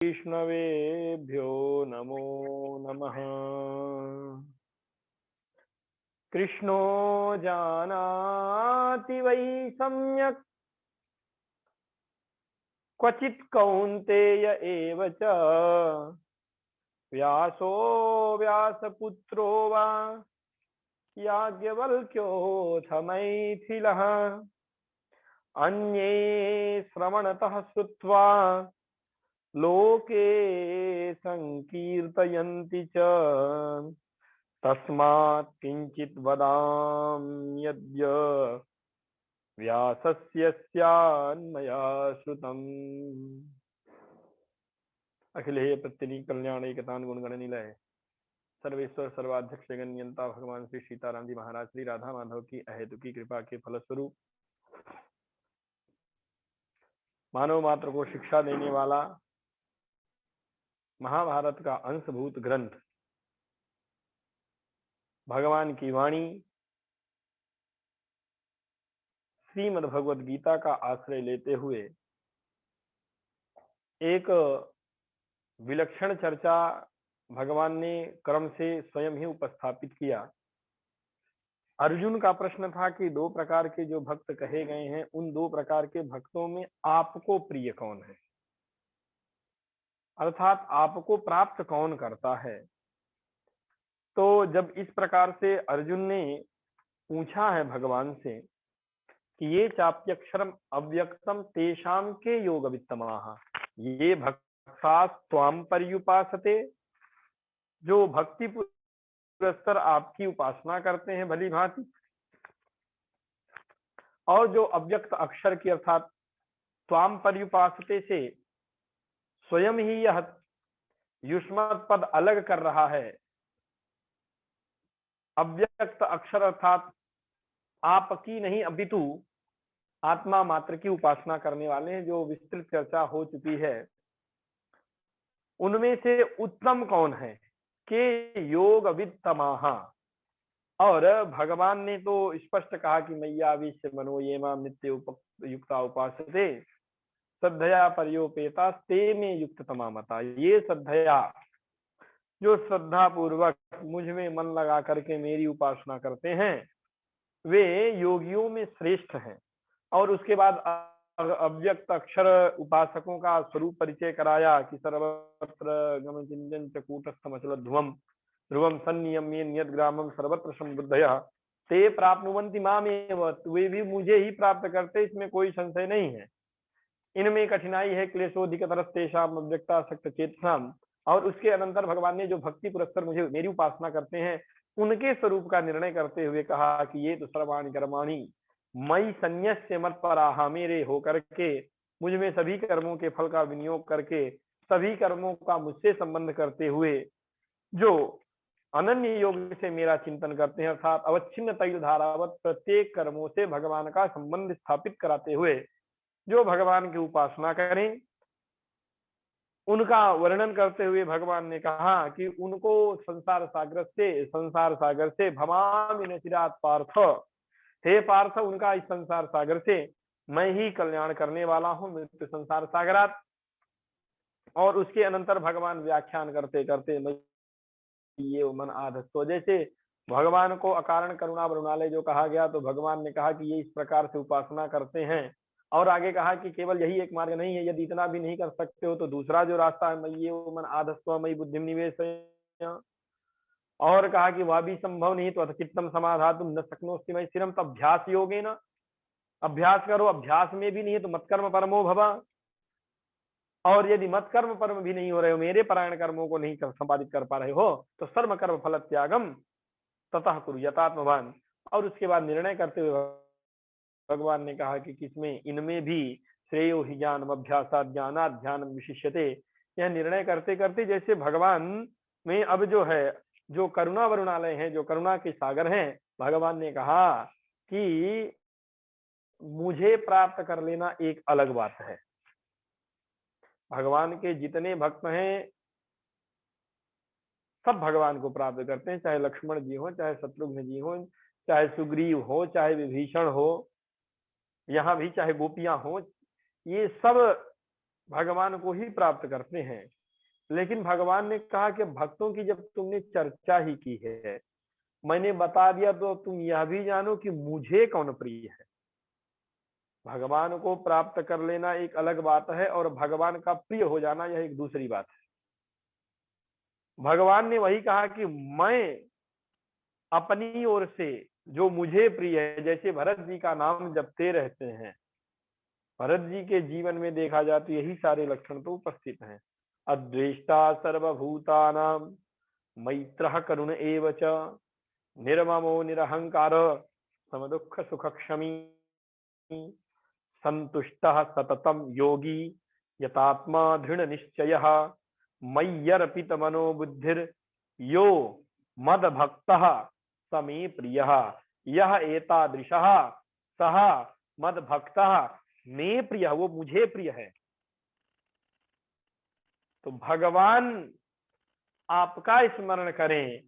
वैष्णवेभ्यो नमो नमः। कृष्णो जानाति वै सम्यक् क्वचित् कौन्तेय एव च व्यासो व्यासपुत्रो वा याज्ञवल्क्योऽथ मैथिलः अन्ये श्रवणतः श्रुत्वा लोके संकीर्तयन्ति च तस्मात् किंचित् वदाम्यद्य व्यासस्य स्यान्मया श्रुतम्। अखिलेय प्रत्यनी कल्याण एकतान गुणगण निलय सर्वेश्वर सर्वाध्यक्ष जगन्यंता भगवान श्री सीताराम जी महाराज श्री राधा माधव की अहेतुकी कृपा के फलस्वरूप मानव मात्र को शिक्षा देने वाला महाभारत का अंशभूत ग्रंथ भगवान की वाणी श्रीमद् भगवद गीता का आश्रय लेते हुए एक विलक्षण चर्चा भगवान ने क्रम से स्वयं ही उपस्थापित किया। अर्जुन का प्रश्न था कि दो प्रकार के जो भक्त कहे गए हैं उन दो प्रकार के भक्तों में आपको प्रिय कौन है, अर्थात आपको प्राप्त कौन करता है। तो जब इस प्रकार से अर्जुन ने पूछा है भगवान से कि ये चाप्यक्षरम अव्यक्तम तेषाम के योग वित्तमाः, ये भक्ता त्वाम पर्युपासते, जो भक्ति पुरस्तर आपकी उपासना करते हैं भली भांति, और जो अव्यक्त अक्षर की अर्थात त्वाम पर्युपासते से स्वयं ही यह युष्मत् पद अलग कर रहा है। अव्यक्त अक्षर अर्थात आपकी नहीं अपितु आत्मा मात्र की उपासना करने वाले हैं, जो विस्तृत चर्चा हो चुकी है। उनमें से उत्तम कौन है के योग वित्तमाः, और भगवान ने तो स्पष्ट कहा कि मय्याविश्य मनो ये माम नित्य युक्ता उपासते श्रद्धया पर्योपेता ते में युक्त तमामता। ये श्रद्धया, जो श्रद्धा पूर्वक मुझ में मन लगा करके मेरी उपासना करते हैं वे योगियों में श्रेष्ठ हैं। और उसके बाद अव्यक्त अक्षर उपासकों का स्वरूप परिचय कराया कि सर्वत्र गमचिंतन च कूटस्थमचल ध्रुवम ध्रुवम सन्नियम्य नियतग्रामम सर्वत्र समबुद्धयः ते प्राप्नुवन्ति मामेव, वे भी मुझे ही प्राप्त करते, इसमें कोई संशय नहीं है। इनमें कठिनाई है क्लेशोधिकतरस्तेषाम् अव्यक्तासक्त चेतसाम्। और उसके अनंतर भगवान ने जो भक्ति पुरस्तर मुझे मेरी उपासना करते हैं उनके स्वरूप का निर्णय करते हुए कहा कि ये तो सर्वाणि कर्माणि मयि सन्न्यस्य मत्पराः, मेरे होकर के मुझ में सभी कर्मों के फल का विनियोग करके सभी कर्मों का मुझसे संबंध करते हुए जो अनन्य योग से मेरा चिंतन करते हैं, अर्थात अवच्छिन्न तैल धारावत प्रत्येक कर्मों से भगवान का संबंध स्थापित कराते हुए जो भगवान की उपासना करें, उनका वर्णन करते हुए भगवान ने कहा कि उनको संसार सागर से भवामि नचिरात पार्थ, हे पार्थ उनका इस संसार सागर से मैं ही कल्याण करने वाला हूं, मृत्यु संसार सागरात। और उसके अनंतर भगवान व्याख्यान करते करते ये मन आधस्तो, जैसे भगवान को अकारण करुणा वरुणालय जो कहा गया, तो भगवान ने कहा कि ये इस प्रकार से उपासना करते हैं। और आगे कहा कि केवल यही एक मार्ग नहीं है, यदि इतना भी नहीं कर सकते हो तो दूसरा जो रास्ता है ये मन आधस्व मयि बुद्धि निवेश। और कहा कि वह भी संभव नहीं तो चित्तम समाधातुम न शक्नोस्ति मयि स्थिरम, तो अभ्यास योगेन, अभ्यास करो, अभ्यास में भी नहीं है तो मत्कर्म परमो भव। और यदि मत कर्म परम भी नहीं हो रहे हो, मेरे परायण कर्मों को नहीं संपादित कर पा रहे हो, तो सर्व कर्म फल त्यागम ततः कुरु यथात्मवान। और उसके बाद निर्णय करते हुए भगवान ने कहा कि किसमें, इनमें भी श्रेयो हि ज्ञानम अभ्यासात् ज्ञानात् ध्यानम विशिष्यते। यह निर्णय करते करते जैसे भगवान में अब जो है जो करुणा वरुणालय है, जो करुणा के सागर हैं, भगवान ने कहा कि मुझे प्राप्त कर लेना एक अलग बात है। भगवान के जितने भक्त हैं सब भगवान को प्राप्त करते हैं, चाहे लक्ष्मण जी हो, चाहे शत्रुघ्न जी हो, चाहे सुग्रीव हो, चाहे विभीषण हो, यहाँ भी चाहे गोपियां हो, ये सब भगवान को ही प्राप्त करते हैं। लेकिन भगवान ने कहा कि भक्तों की जब तुमने चर्चा ही की है, मैंने बता दिया, तो तुम यह भी जानो कि मुझे कौन प्रिय है। भगवान को प्राप्त कर लेना एक अलग बात है और भगवान का प्रिय हो जाना यह एक दूसरी बात है। भगवान ने वही कहा कि मैं अपनी ओर से जो मुझे प्रिय है, जैसे भरत जी का नाम जपते रहते हैं, भरत जी के जीवन में देखा जाए तो यही सारे लक्षण तो उपस्थित हैं। अद्वेष्टा सर्वभूतानां, मैत्रः करुण एव च, निर्ममो निरहंकार, समदुःख सुखक्षमी, संतुष्टः सततं योगी, यतात्मा दृढ़ निश्चयः, मय्यर्पित मनो बुद्धिर, यो मद भक्तः स मे प्रियः, यह एतादृशः सह मद भक्तः मे प्रियः, वो मुझे प्रिय है। तो भगवान आपका स्मरण करें,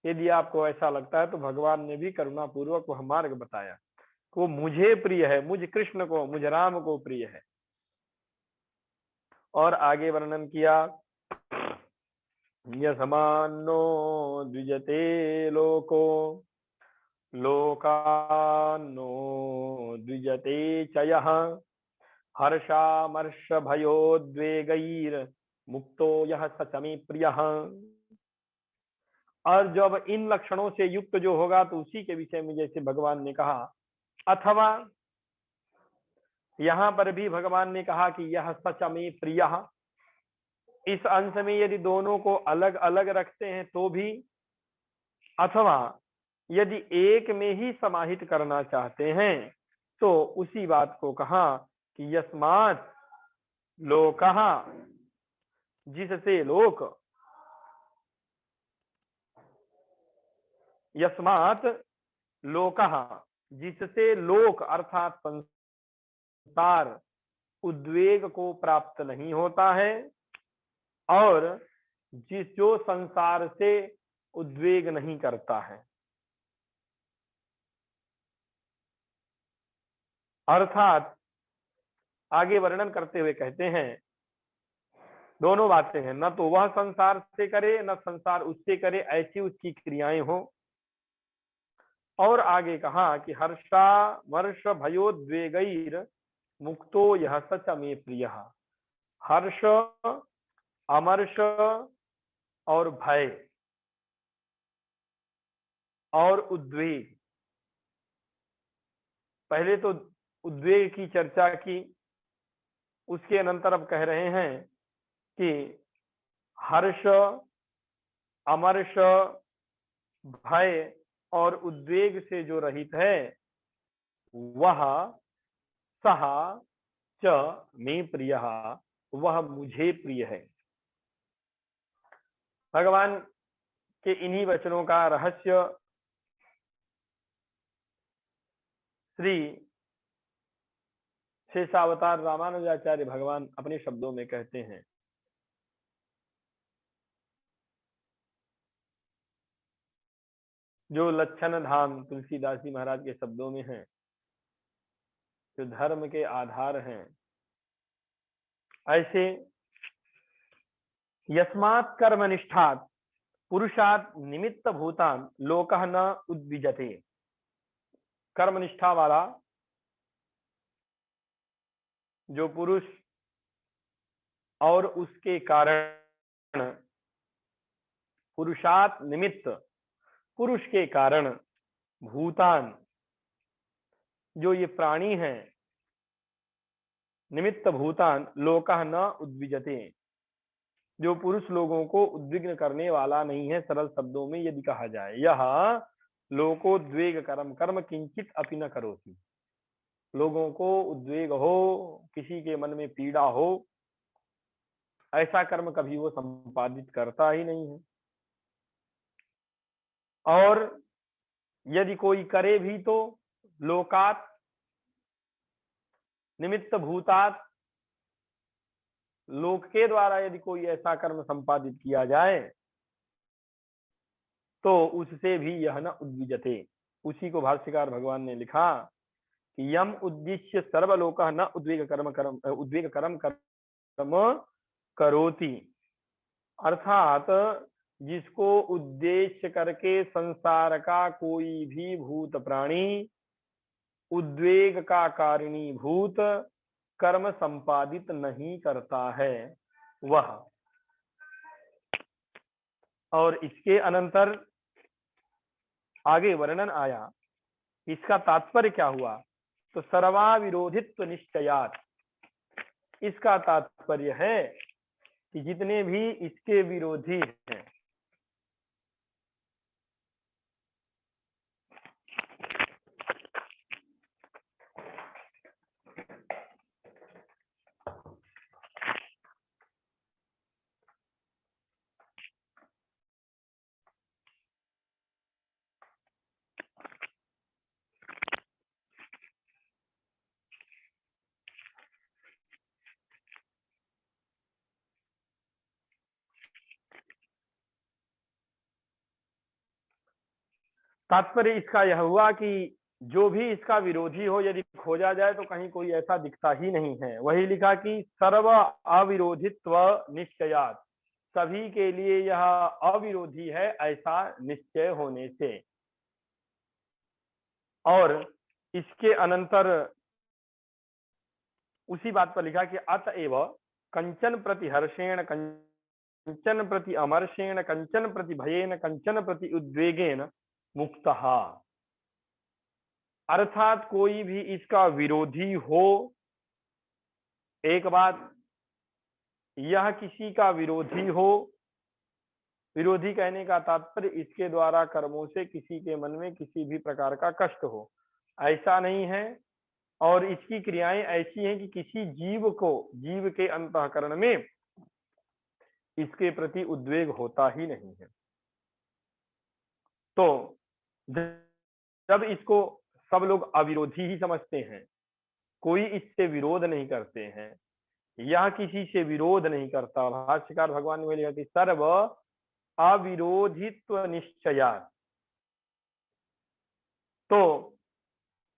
यदि आपको ऐसा लगता है तो भगवान ने भी करुणा पूर्वक वह मार्ग बताया, वो मुझे प्रिय है, मुझ कृष्ण को, मुझ राम को प्रिय है। और आगे वर्णन किया, यस्मान्नो द्विजते लोको, लोकान्नो द्विजते च यः, हर्षामर्ष भयोद्वेगैर मुक्तो यः स च मे प्रियः। और जब इन लक्षणों से युक्त जो होगा तो उसी के विषय में जैसे भगवान ने कहा, अथवा यहां पर भी भगवान ने कहा कि यह सच में प्रियः, इस अंश में यदि दोनों को अलग अलग रखते हैं तो भी, अथवा यदि एक में ही समाहित करना चाहते हैं तो उसी बात को कहा कि यस्मात् लोकः, जिससे लोक, यस्मात् लोकः, जिससे लोक अर्थात संसार उद्वेग को प्राप्त नहीं होता है, और जो संसार से उद्वेग नहीं करता है। अर्थात आगे वर्णन करते हुए कहते हैं, दोनों बातें हैं, न तो वह संसार से करे न संसार उससे करे, ऐसी उसकी क्रियाएं हो। और आगे कहा कि हर्षा वर्ष भयोद्वेगैर मुक्तो यह सच मे प्रिय। हर्ष, अमर्ष और भय और उद्वेग, पहले तो उद्वेग की चर्चा की, उसके अनंतर अब कह रहे हैं कि हर्ष, अमर्ष, भय और उद्वेग से जो रहित है वह सह च मे प्रिय, वह मुझे प्रिय है। भगवान के इन्हीं वचनों का रहस्य श्री शेषावतार रामानुजाचार्य भगवान अपने शब्दों में कहते हैं, जो लक्षण धाम तुलसीदास जी महाराज के शब्दों में है, जो धर्म के आधार हैं, ऐसे यस्मात् कर्मनिष्ठात् पुरुषात् निमित्त भूतान लोकः न उद्विजते। कर्मनिष्ठा वाला जो पुरुष और उसके कारण, पुरुषात् निमित्त, पुरुष के कारण, भूतान जो ये प्राणी हैं, निमित्त भूतान लोकः न उद्विजते, जो पुरुष लोगों को उद्विग्न करने वाला नहीं है। सरल शब्दों में यदि कहा जाए, यह लोकोद्वेग कर्म, कर्म किंचित अपि न करोति, लोगों को उद्वेग हो, किसी के मन में पीड़ा हो, ऐसा कर्म कभी वो संपादित करता ही नहीं है। और यदि कोई करे भी तो लोकात निमित्त भूतात, लोक के द्वारा यदि कोई ऐसा कर्म संपादित किया जाए तो उससे भी यह न उद्विजते। उसी को भाष्यकार भगवान ने लिखा कि यम उद्दिश्य सर्वलोकः न उद्वेग कर्म करोति, अर्थात जिसको उद्देश्य करके संसार का कोई भी भूत प्राणी उद्वेग का कारिणी भूत कर्म संपादित नहीं करता है वह। और इसके अनंतर आगे वर्णन आया, इसका तात्पर्य क्या हुआ, तो सर्वा विरोधित्व निश्चयात्, इसका तात्पर्य है कि जितने भी इसके विरोधी हैं, तात्पर्य इसका यह हुआ कि जो भी इसका विरोधी हो यदि खोजा जाए तो कहीं कोई ऐसा दिखता ही नहीं है। वही लिखा कि सर्व अविरोधित्व निश्चयात्, सभी के लिए यह अविरोधी है ऐसा निश्चय होने से। और इसके अनंतर उसी बात पर लिखा कि अतएव कंचन प्रति हर्षेण, कंचन प्रति अमर्षेण, कंचन प्रति भयेन, कंचन प्रति उद्वेगेन मुक्तः, अर्थात कोई भी इसका विरोधी हो, एक बात यह किसी का विरोधी हो, विरोधी कहने का तात्पर्य इसके द्वारा कर्मों से किसी के मन में किसी भी प्रकार का कष्ट हो, ऐसा नहीं है। और इसकी क्रियाएं ऐसी हैं कि किसी जीव को, जीव के अंतःकरण में इसके प्रति उद्वेग होता ही नहीं है। तो जब इसको सब लोग अविरोधी ही समझते हैं, कोई इससे विरोध नहीं करते हैं, यह किसी से विरोध नहीं करता, भाष्यकार भगवान ने लिखा कि सर्व अविरोधित्व निश्चयात्, तो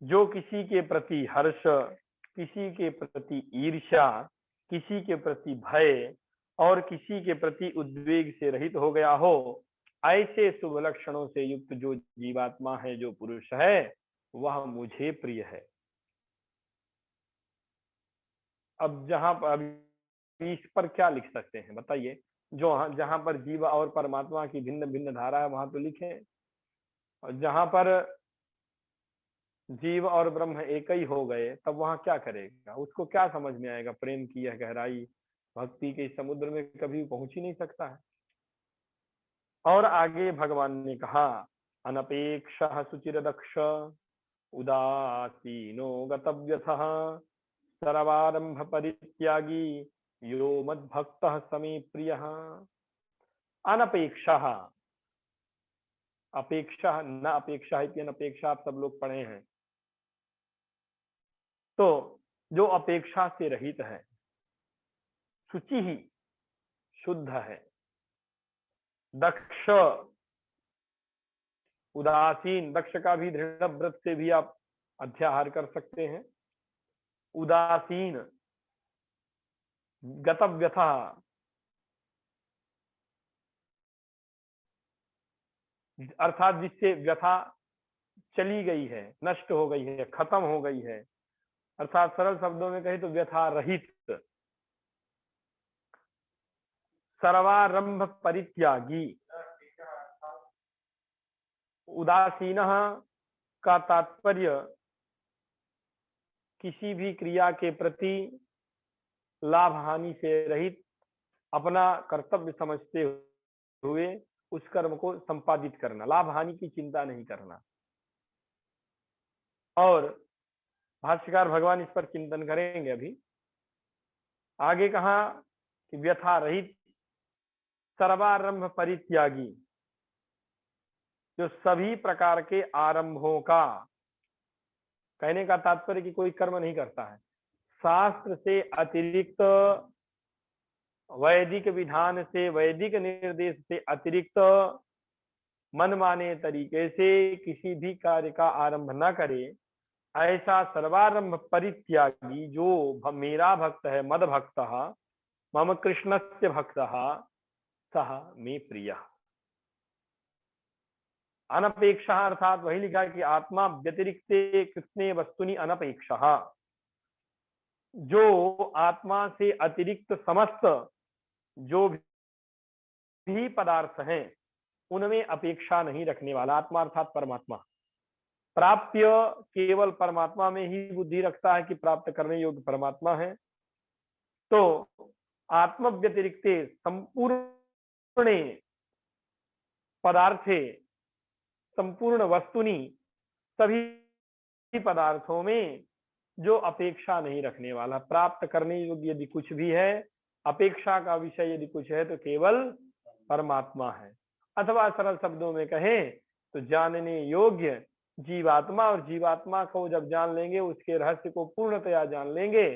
जो किसी के प्रति हर्ष, किसी के प्रति ईर्ष्या, किसी के प्रति भय और किसी के प्रति उद्वेग से रहित हो गया हो, ऐसे शुभ लक्षणों से युक्त जो जीवात्मा है, जो पुरुष है, वह मुझे प्रिय है। अब जहां पर इस पर क्या लिख सकते हैं बताइए, जो जहां पर जीव और परमात्मा की भिन्न भिन्न धारा है वहां तो लिखे, और जहां पर जीव और ब्रह्म एक ही हो गए तब वहां क्या करेगा, उसको क्या समझ में आएगा, प्रेम की यह गहराई भक्ति के समुद्र में कभी पहुंच ही नहीं सकता है। और आगे भगवान ने कहा अनपेक्ष सुचिर दक्ष उदासीनो गतव्यथः सर्वारंभ परित्यागी यो मद्भक्तः समे प्रियः। अनपेक्षा, अपेक्षा न अपेक्षा है, अपेक्षा आप सब लोग पढ़े हैं, तो जो अपेक्षा से रहित है, शुचि ही शुद्ध है, दक्ष उदासीन, दक्ष का भी दृढ़ व्रत से भी आप अध्याहार कर सकते हैं, उदासीन गतव्यथा, अर्थात जिससे व्यथा चली गई है, नष्ट हो गई है, खत्म हो गई है, अर्थात सरल शब्दों में कहे तो व्यथा रहित, सर्वारंभ परित्यागी। उदासीन का तात्पर्य किसी भी क्रिया के प्रति लाभ हानि से रहित, अपना कर्तव्य समझते हुए उस कर्म को संपादित करना, लाभ हानि की चिंता नहीं करना। और भाष्यकार भगवान इस पर चिंतन करेंगे। अभी आगे कहा कि व्यथा रहित, सर्वारंभ परित्यागी, जो सभी प्रकार के आरंभों का, कहने का तात्पर्य कि कोई कर्म नहीं करता है, शास्त्र से अतिरिक्त, वैदिक विधान से, वैदिक निर्देश से अतिरिक्त मनमाने तरीके से किसी भी कार्य का आरंभ न करे, ऐसा सर्वारंभ परित्यागी जो मेरा भक्त है, मद भक्त, मम कृष्णस्य भक्तः सह मे प्रियः। अनपेक्षा अर्थात वही लिखा कि आत्मा व्यतिरिक्ते कृष्णे वस्तुनि अनपेक्षा, जो आत्मा से अतिरिक्त समस्त जो भी पदार्थ हैं उनमें अपेक्षा नहीं रखने वाला आत्मा अर्थात परमात्मा। प्राप्य केवल परमात्मा में ही बुद्धि रखता है कि प्राप्त करने योग्य परमात्मा है। तो आत्म व्यतिरिक्ते संपूर्ण पदार्थे संपूर्ण वस्तुनि, सभी पदार्थों में जो अपेक्षा नहीं रखने वाला, प्राप्त करने योग्य यदि कुछ भी है, अपेक्षा का विषय यदि कुछ है तो केवल परमात्मा है। अथवा सरल शब्दों में कहें तो जानने योग्य जीवात्मा, और जीवात्मा को जब जान लेंगे, उसके रहस्य को पूर्णतया जान लेंगे,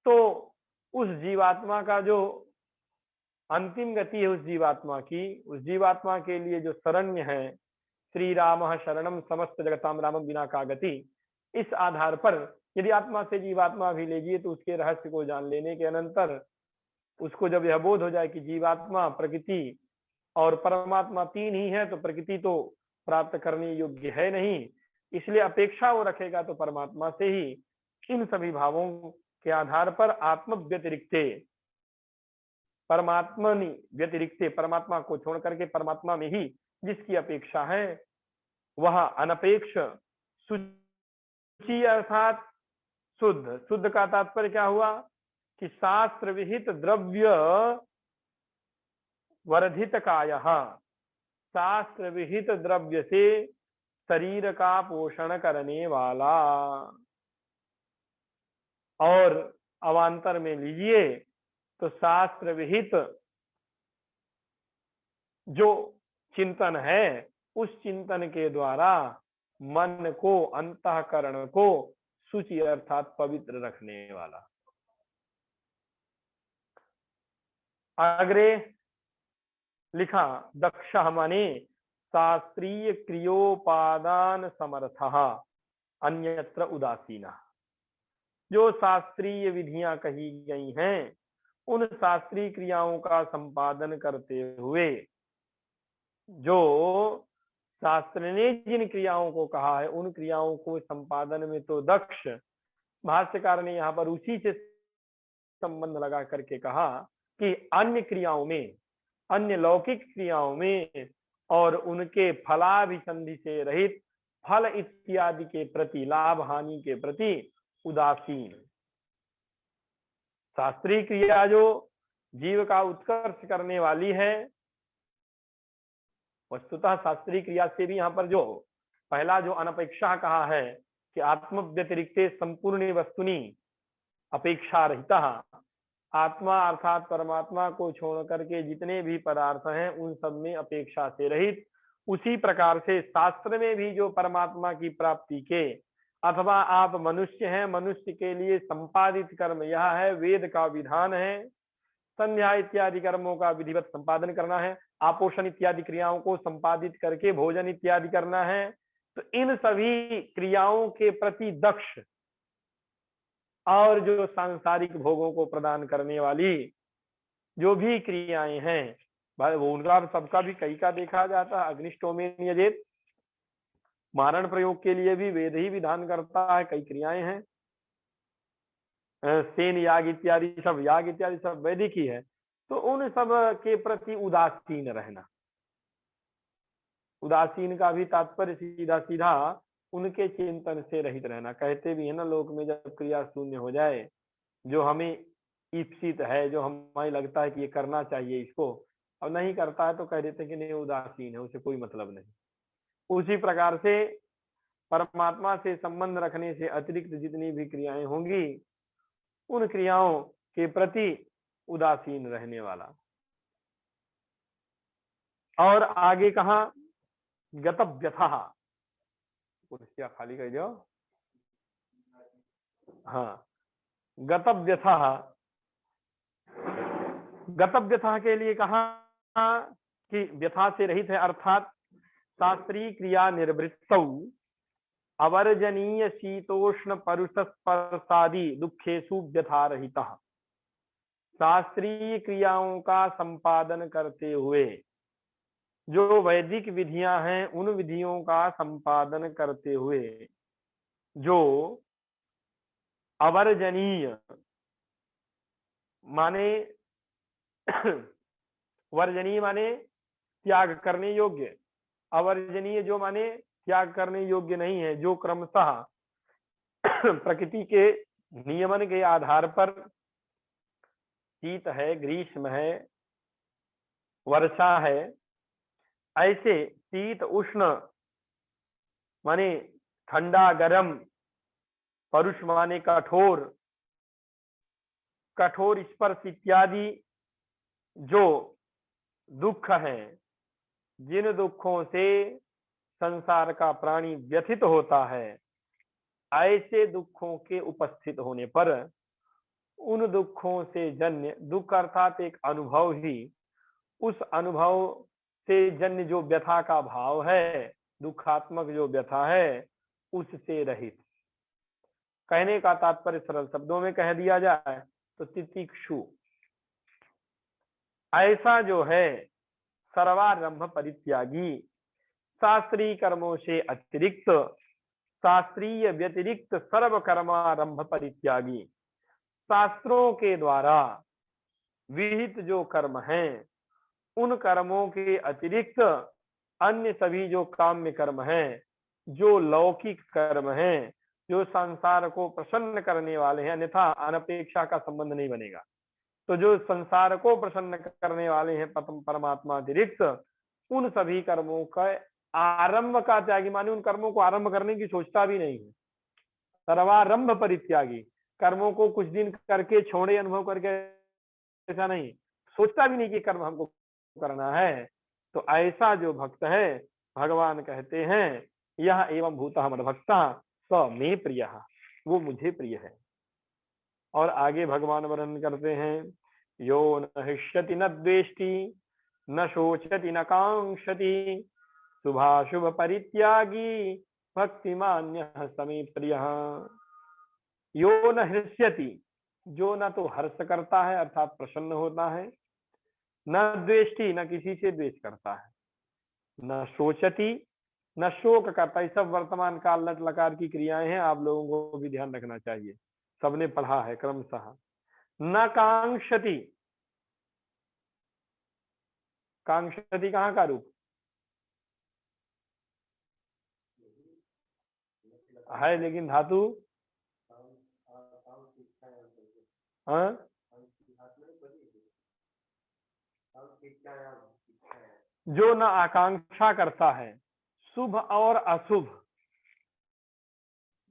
तो उस जीवात्मा का जो अंतिम गति है, उस जीवात्मा के लिए जो शरण्य है, श्री राम शरणम समस्त जगताम रामम विना का गति, इस आधार पर यदि आत्मा से जीवात्मा भी लीजिए तो उसके रहस्य को जान लेने के अनंतर उसको जब यह बोध हो जाए कि जीवात्मा, प्रकृति और परमात्मा तीन ही है, तो प्रकृति तो प्राप्त करने योग्य है नहीं, इसलिए अपेक्षा वो रखेगा तो परमात्मा से ही। इन सभी भावों के आधार पर आत्म व्यतिरिक्ते, परमात्मा व्यतिरिक्ते, परमात्मा को छोड़ करके परमात्मा में ही जिसकी अपेक्षा है वह अनपेक्ष शुचि अर्थात शुद्ध। शुद्ध का तात्पर्य क्या हुआ कि शास्त्र विहित द्रव्य वर्धित कायः, शास्त्र विहित द्रव्य से शरीर का पोषण करने वाला। और अवान्तर में लीजिए तो शास्त्र विहित जो चिंतन है, उस चिंतन के द्वारा मन को, अंतःकरण को शुचि अर्थात पवित्र रखने वाला। आगे लिखा दक्ष माने शास्त्रीय क्रियोपादान समर्थः अन्यत्र उदासीना। जो शास्त्रीय विधियां कही गई हैं, उन शास्त्रीय क्रियाओं का संपादन करते हुए, जो शास्त्र ने जिन क्रियाओं को कहा है उन क्रियाओं को संपादन में तो दक्ष, भाष्यकार ने यहाँ पर उसी से संबंध लगा करके कहा कि अन्य क्रियाओं में, अन्य लौकिक क्रियाओं में और उनके फलाभिसंधि से रहित फल इत्यादि के प्रति, लाभ हानि के प्रति उदासीन। शास्त्रीय क्रिया जो जीव का उत्कर्ष करने वाली है, वस्तुतः शास्त्रीय क्रिया से भी यहाँ पर जो पहला जो अनपेक्षा कहा है कि आत्म व्यतिरिक्ते संपूर्ण वस्तुनि अपेक्षा रहिता, आत्मा अर्थात परमात्मा को छोड़ करके जितने भी पदार्थ हैं उन सब में अपेक्षा से रहित, उसी प्रकार से शास्त्र में भी जो परमात्मा की प्राप्ति के, अथवा आप मनुष्य हैं, मनुष्य के लिए संपादित कर्म यह है, वेद का विधान है, संध्या इत्यादि कर्मों का विधिवत संपादन करना है, आपोषण इत्यादि क्रियाओं को संपादित करके भोजन इत्यादि करना है, तो इन सभी क्रियाओं के प्रति दक्ष और जो सांसारिक भोगों को प्रदान करने वाली जो भी क्रियाएं हैं, वो उनका सबका भी कई का देखा जाता है। अग्निष्टोमेन यजेत, मारण प्रयोग के लिए भी वेद ही विधान करता है, कई क्रियाएं हैं। सेन याग इत्यादि सब वैदिक ही है। तो उन सब के प्रति उदासीन रहना, उदासीन का भी तात्पर्य सीधा सीधा उनके चिंतन से रहित रहना। कहते भी है ना लोक में, जब क्रिया शून्य हो जाए, जो हमें ईप्सित है, जो हमें लगता है कि ये करना चाहिए इसको, अब नहीं करता है तो कह देते हैं कि नहीं उदासीन है, उसे कोई मतलब नहीं। उसी प्रकार से परमात्मा से संबंध रखने से अतिरिक्त जितनी भी क्रियाएं होंगी उन क्रियाओं के प्रति उदासीन रहने वाला। और आगे कहा गतव्यथा, कुर्सियां खाली कर दो। हाँ, गतव्यथा, गतव्यथा के लिए कहा कि व्यथा से रहित है, अर्थात शास्त्रीय क्रिया निर्वृत्तौ अवर्जनीय शीतोष्ण परुषस्पर्शादि दुखेषु व्यथा रहितः। शास्त्रीय क्रियाओं का संपादन करते हुए, जो वैदिक विधियां हैं उन विधियों का संपादन करते हुए, जो अवर्जनीय माने वर्जनीय माने त्याग करने योग्य, अवर्जनीय जो माने त्याग करने योग्य नहीं है, जो क्रमशः प्रकृति के नियमन के आधार पर शीत है, ग्रीष्म है, वर्षा है, ऐसे शीत उष्ण माने ठंडा गरम, परुष माने कठोर, कठोर स्पर्श इत्यादि जो दुख है, जिन दुखों से संसार का प्राणी व्यथित होता है, ऐसे दुखों के उपस्थित होने पर उन दुखों से जन्य, दुख अर्थात एक अनुभव ही, उस अनुभव से जन्य जो व्यथा का भाव है, दुखात्मक जो व्यथा है, उससे रहित। कहने का तात्पर्य सरल शब्दों में कह दिया जाए तो तितिक्षु ऐसा जो है सर्वारंभ परित्यागी, शास्त्रीय कर्मों से अतिरिक्त, शास्त्रीय व्यतिरिक्त सर्व कर्मारंभ परित्यागी, शास्त्रों के द्वारा विहित जो कर्म हैं उन कर्मों के अतिरिक्त अन्य सभी जो काम्य कर्म हैं, जो लौकिक कर्म हैं, जो संसार को प्रसन्न करने वाले हैं, अन्यथा अनपेक्षा का संबंध नहीं बनेगा। तो जो संसार को प्रसन्न करने वाले हैं परमात्मा अतिरिक्त, उन सभी कर्मों का आरंभ का त्यागी माने उन कर्मों को आरंभ करने की सोचता भी नहीं है। सर्वारंभ परित्यागी, कर्मों को कुछ दिन करके छोड़े, अनुभव करके, ऐसा नहीं, सोचता भी नहीं कि कर्म हमको करना है। तो ऐसा जो भक्त है, भगवान कहते हैं यह एवं भूतः मद्भक्तः स मे प्रियः, वो मुझे प्रिय है। और आगे भगवान वर्णन करते हैं, यो न हृष्यति न द्वेष्टि न शोचति न कांक्षति शुभाशुभ परित्यागी भक्तिमान्यः स मे प्रियः। यो न हृष्यति, जो न तो हर्ष करता है अर्थात प्रसन्न होता है, न द्वेष्टि, न किसी से द्वेष करता है, न शोचति, न शोक करता है। सब वर्तमान काल लट लकार की क्रियाएं हैं, आप लोगों को भी ध्यान रखना चाहिए, सबने पढ़ा है क्रमशः। न कांक्षति, कांक्षति कहाँ का रूप है, लेकिन धातु हाँ, जो न आकांक्षा करता है, शुभ और अशुभ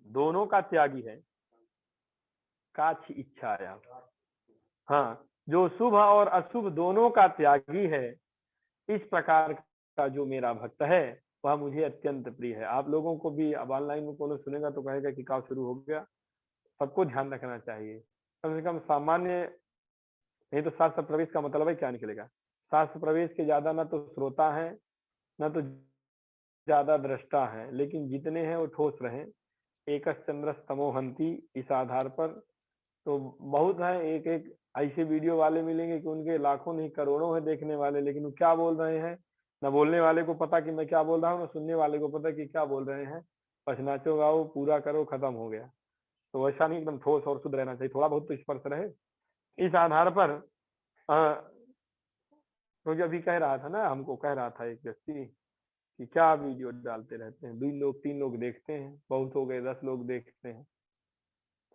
दोनों का त्यागी है, काच इच्छाया, हाँ, जो शुभ और अशुभ दोनों का त्यागी है, इस प्रकार का जो मेरा भक्त है वह मुझे अत्यंत प्रिय है। आप लोगों को भी अब ऑनलाइन में कोई सुनेगा तो कहेगा कि काम शुरू हो गया, सबको ध्यान रखना चाहिए। कम से कम सामान्य, नहीं तो शास्त्र प्रवेश का मतलब है क्या निकलेगा। शास्त्र प्रवेश के ज्यादा ना तो श्रोता है ना तो ज्यादा दृष्टा है, लेकिन जितने हैं वो ठोस रहे। एक चंद्र स्तमोहंती, इस आधार पर तो बहुत है, एक एक ऐसे वीडियो वाले मिलेंगे कि उनके लाखों नहीं करोड़ों है देखने वाले, लेकिन वो क्या बोल रहे हैं ना बोलने वाले को पता कि मैं क्या बोल रहा हूँ, ना सुनने वाले को पता कि क्या बोल रहे हैं। बस नाचो गाओ, पूरा करो, खत्म हो गया। तो वैसा नहीं, एकदम ठोस और शुद्ध रहना चाहिए, थोड़ा बहुत तो स्पर्श रहे। इस आधार पर क्योंकि अभी कह रहा था ना, हमको कह रहा था एक व्यक्ति कि क्या वीडियो डालते रहते हैं, 2 लोग 3 लोग देखते हैं, बहुत हो गए 10 लोग देखते हैं।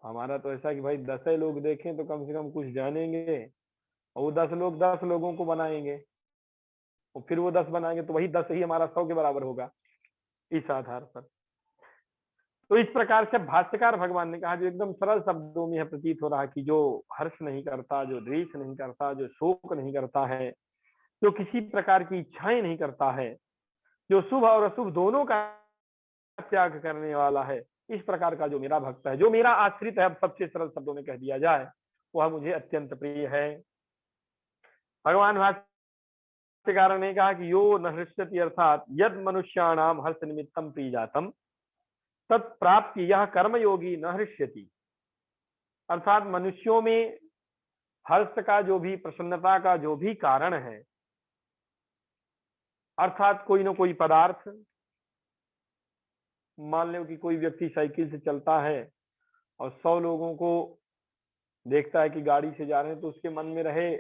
हमारा तो ऐसा कि भाई 10 लोग देखें तो कम से कम कुछ जानेंगे, और वो 10 लोग 10 लोगों को बनाएंगे, और फिर वो 10 बनाएंगे तो वही 10 ही हमारा 100 के बराबर होगा, इस आधार पर। तो इस प्रकार से भाष्यकार भगवान ने कहा, जो एकदम सरल शब्दों में प्रतीत हो रहा कि जो हर्ष नहीं करता, जो द्वेष नहीं करता, जो शोक नहीं करता है, जो किसी प्रकार की इच्छाएं नहीं करता है, जो शुभ और अशुभ दोनों का त्याग करने वाला है, इस प्रकार का जो मेरा भक्त है, जो मेरा आश्रित है, अब सबसे सरल शब्दों में कह दिया जाए, वह मुझे अत्यंत प्रिय है। भगवान भाष्यकार ने कहा कि यो न हृष्यति, अर्थात यद मनुष्याणाम हर्ष निमित्तम प्रीजातम तत्प्राप्ति यह कर्मयोगी न हृष्यति। अर्थात मनुष्यों में हर्ष का जो भी, प्रसन्नता का जो भी कारण है, अर्थात कोई ना कोई पदार्थ, मान लो कि कोई व्यक्ति साइकिल से चलता है और 100 लोगों को देखता है कि गाड़ी से जा रहे हैं, तो उसके मन में रहे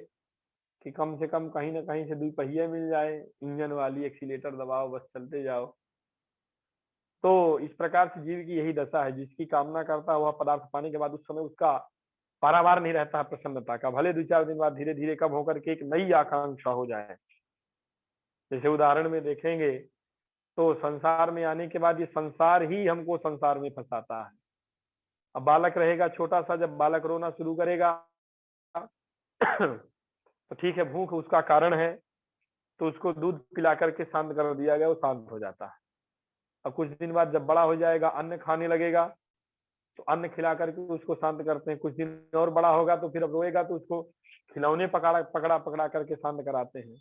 कि कम से कम कहीं ना कहीं से दुई पहिया मिल जाए, इंजन वाली, एक्सीलेटर दबाओ, बस चलते जाओ। तो इस प्रकार से जीव की यही दशा है, जिसकी कामना करता है वह पदार्थ पाने के बाद उस समय उसका पारावार नहीं रहता है प्रसन्नता का, भले 2-4 दिन बाद धीरे धीरे कम होकर के एक नई आकांक्षा हो जाए। जैसे उदाहरण में देखेंगे तो संसार में आने के बाद ये संसार ही हमको संसार में फंसाता है। अब बालक रहेगा छोटा सा, जब बालक रोना शुरू करेगा तो ठीक है, भूख उसका कारण है, तो उसको दूध पिला करके शांत कर दिया गया, वो शांत हो जाता है। अब कुछ दिन बाद जब बड़ा हो जाएगा, अन्न खाने लगेगा, तो अन्न खिला करके उसको शांत करते हैं। कुछ दिन और बड़ा होगा तो फिर अब रोएगा तो उसको खिलौने पकड़ा पकड़ा पकड़ा करके शांत कराते हैं।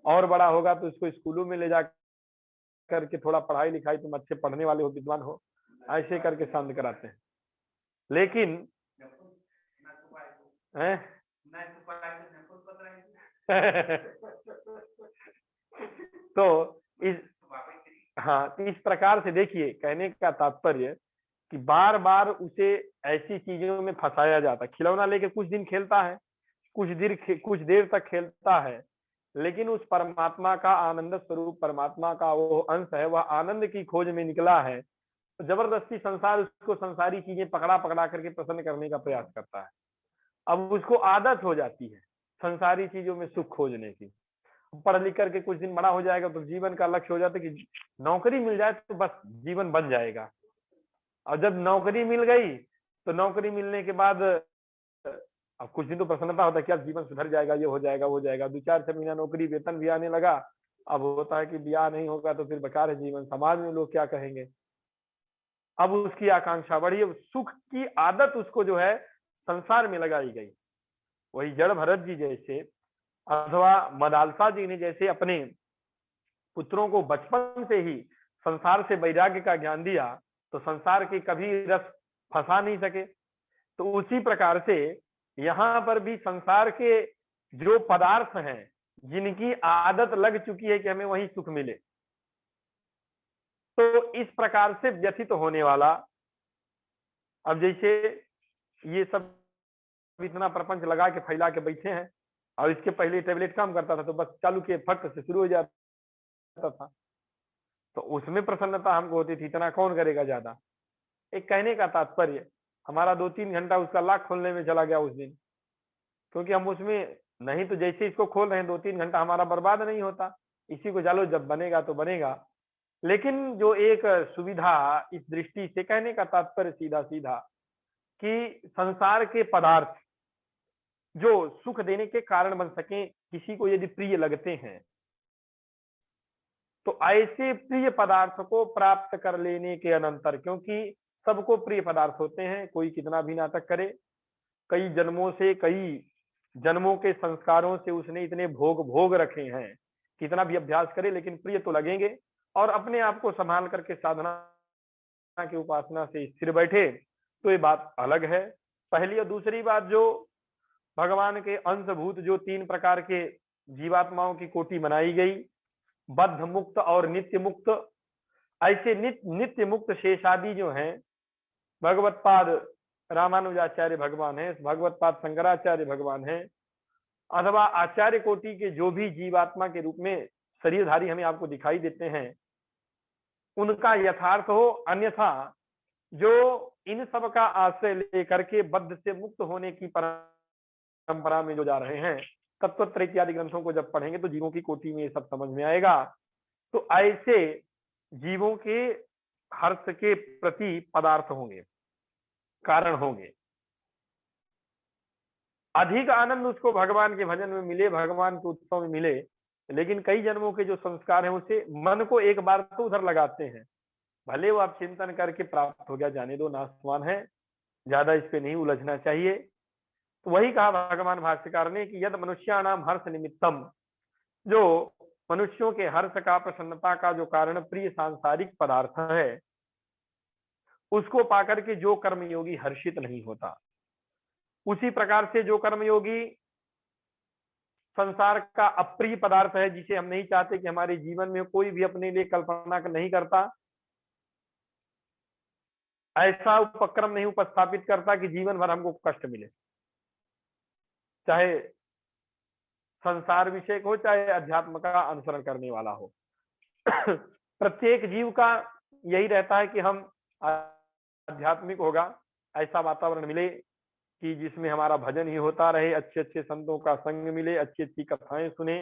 और बड़ा होगा तो उसको स्कूलों में ले जा करके थोड़ा पढ़ाई लिखाई, तुम अच्छे पढ़ने वाले हो, विद्वान हो, ऐसे करके शांत कराते हैं। लेकिन तो इस इस प्रकार से देखिए, कहने का तात्पर्य कि बार बार उसे ऐसी चीजों में फंसाया जाता है। खिलौना लेके कुछ दिन खेलता है, कुछ देर तक खेलता है, लेकिन उस परमात्मा का, आनंद स्वरूप परमात्मा का वो अंश है, वह आनंद की खोज में निकला है, तो जबरदस्ती संसार उसको संसारी चीजें पकड़ा पकड़ा करके प्रसन्न करने का प्रयास करता है। अब उसको आदत हो जाती है संसारी चीजों में सुख खोजने की। पढ़ लिख करके कुछ दिन बड़ा हो जाएगा तो जीवन का लक्ष्य हो जाता है कि नौकरी मिल जाए तो बस जीवन बन जाएगा। और जब नौकरी मिल गई तो नौकरी मिलने के बाद अब कुछ दिन तो प्रसन्नता होता है, क्या जीवन सुधर जाएगा, ये हो जाएगा, वो हो जाएगा। 2-4 महीना नौकरी, वेतन भी आने लगा। अब होता है कि ब्याह नहीं होगा तो फिर बेकार है जीवन, समाज में लोग क्या कहेंगे। अब उसकी आकांक्षा बढ़ी, सुख की आदत उसको जो है संसार में लगाई गई। वही जड़ भरत जी जैसे अथवा मदालसा जी ने जैसे अपने पुत्रों को बचपन से ही संसार से वैराग्य का ज्ञान दिया, तो संसार के कभी रस फंसा नहीं सके। तो उसी प्रकार से यहाँ पर भी संसार के जो पदार्थ हैं, जिनकी आदत लग चुकी है कि हमें वही सुख मिले, तो इस प्रकार से व्यथित होने वाला। अब जैसे ये सब इतना प्रपंच लगा के फैला के बैठे हैं, और इसके पहले टेबलेट काम करता था तो बस चालू के फट से शुरू हो जाता था, तो उसमें प्रसन्नता हमको होती थी। इतना कौन करेगा ज्यादा। एक कहने का तात्पर्य, हमारा 2-3 घंटा उसका लाख खोलने में चला गया उस दिन, क्योंकि हम उसमें नहीं, तो जैसे इसको खोल रहे हैं 2-3 घंटा हमारा बर्बाद नहीं होता। इसी को चलो जब बनेगा तो बनेगा। लेकिन जो एक सुविधा इस दृष्टि से, कहने का तात्पर्य सीधा सीधा कि संसार के पदार्थ जो सुख देने के कारण बन सके, किसी को यदि प्रिय लगते हैं, तो ऐसे प्रिय पदार्थ को प्राप्त कर लेने के अनंतर, क्योंकि सबको प्रिय पदार्थ होते हैं, कोई कितना भी नाटक करे, कई जन्मों के संस्कारों से उसने इतने भोग रखे हैं, कितना भी अभ्यास करे लेकिन प्रिय तो लगेंगे। और अपने आप को संभाल करके साधना की उपासना से स्थिर बैठे तो ये बात अलग है। पहली और दूसरी बात, जो भगवान के अंशभूत जो 3 प्रकार के जीवात्माओं की कोटि बनाई गई, बद्ध मुक्त और नित्य मुक्त, ऐसे नित्य मुक्त शेषादि जो हैं, भगवत पाद रामानुजाचार्य भगवान है, भगवत पाद शंकराचार्य भगवान है, अथवा आचार्य कोटि के जो भी जीवात्मा के रूप में शरीरधारी हमें आपको दिखाई देते हैं, उनका यथार्थ हो। अन्यथा जो इन सब का आश्रय लेकर के बद्ध से मुक्त होने की परंपरा में जो जा रहे हैं, तत्वत्र इत्यादि ग्रंथों को जब पढ़ेंगे तो जीवों की कोटि में ये सब समझ में आएगा। तो ऐसे जीवों के हर्ष के प्रति पदार्थ होंगे, कारण होंगे। अधिक आनंद उसको भगवान के भजन में मिले, भगवान के उत्सव में मिले, लेकिन कई जन्मों के जो संस्कार हैं उसे मन को एक बार तो उधर लगाते हैं। भले वो आप चिंतन करके प्राप्त हो गया, जाने दो, नाशवान है, ज्यादा इस पे नहीं उलझना चाहिए। तो वही कहा भगवान भाष्यकार ने कि यद मनुष्याणाम हर्ष निमित्तम, जो मनुष्यों के हर्ष का, प्रसन्नता का जो कारण प्रिय सांसारिक पदार्थ है, उसको पाकर के जो कर्मयोगी हर्षित नहीं होता, उसी प्रकार से जो कर्मयोगी संसार का अप्रिय पदार्थ है, जिसे हम नहीं चाहते कि हमारे जीवन में कोई भी अपने लिए कल्पना नहीं करता, ऐसा उपक्रम नहीं उपस्थापित करता कि जीवन भर हमको कष्ट मिले, चाहे संसार विषय हो चाहे अध्यात्म का अनुसरण करने वाला हो। प्रत्येक जीव का यही रहता है कि हम आध्यात्मिक होगा, ऐसा वातावरण मिले कि जिसमें हमारा भजन ही होता रहे, अच्छे अच्छे संतों का संग मिले, अच्छी अच्छी कथाएं सुने,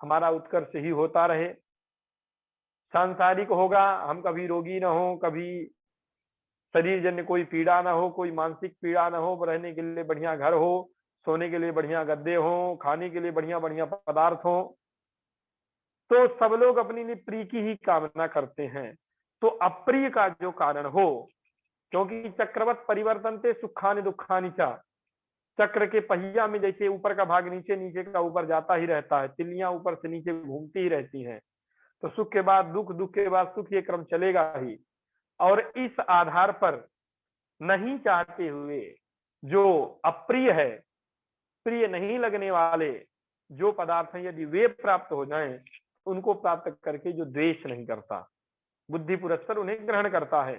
हमारा उत्कर्ष ही होता रहे। सांसारिक होगा, हम कभी रोगी ना हो, कभी शरीर जन्य कोई पीड़ा ना हो, कोई मानसिक पीड़ा ना हो, रहने के लिए बढ़िया घर हो, सोने के लिए बढ़िया गद्दे हो, खाने के लिए बढ़िया बढ़िया पदार्थ हो, तो सब लोग अपने लिए प्रिय की ही कामना करते हैं। तो अप्रिय का जो कारण हो, क्योंकि चक्रवत परिवर्तन से सुखानि दुखानि चा, चक्र के पहिया में जैसे ऊपर का भाग नीचे, नीचे का ऊपर जाता ही रहता है, तिल्लियां ऊपर से नीचे घूमती ही रहती हैं, तो सुख के बाद दुख, दुख के बाद सुख, ये क्रम चलेगा ही। और इस आधार पर नहीं चाहते हुए जो अप्रिय है, प्रिय नहीं लगने वाले जो पदार्थ हैं, यदि वे प्राप्त हो जाएं, उनको प्राप्त करके जो द्वेष नहीं करता, बुद्धि पुरस्सर उन्हें ग्रहण करता है।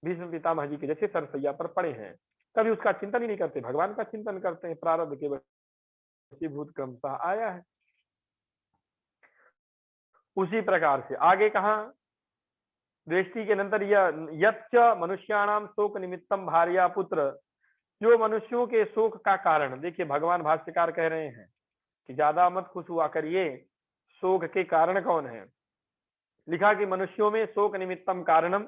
भीष्म पितामह जी के जैसे सरसैया पर पड़े हैं, कभी उसका चिंतन ही नहीं करते, भगवान का चिंतन करते हैं, प्रारब्ध के वशीभूत क्रमशः आया है। उसी प्रकार से आगे कहा, दृष्टि के नंतर यच्च मनुष्याणाम शोक निमित्तम भार्या पुत्र, जो मनुष्यों के शोक का कारण, देखिए भगवान भाष्यकार कह रहे हैं कि ज्यादा मत खुश हुआ करिए, शोक के कारण कौन है। लिखा कि मनुष्यों में शोक निमित्तम कारणम,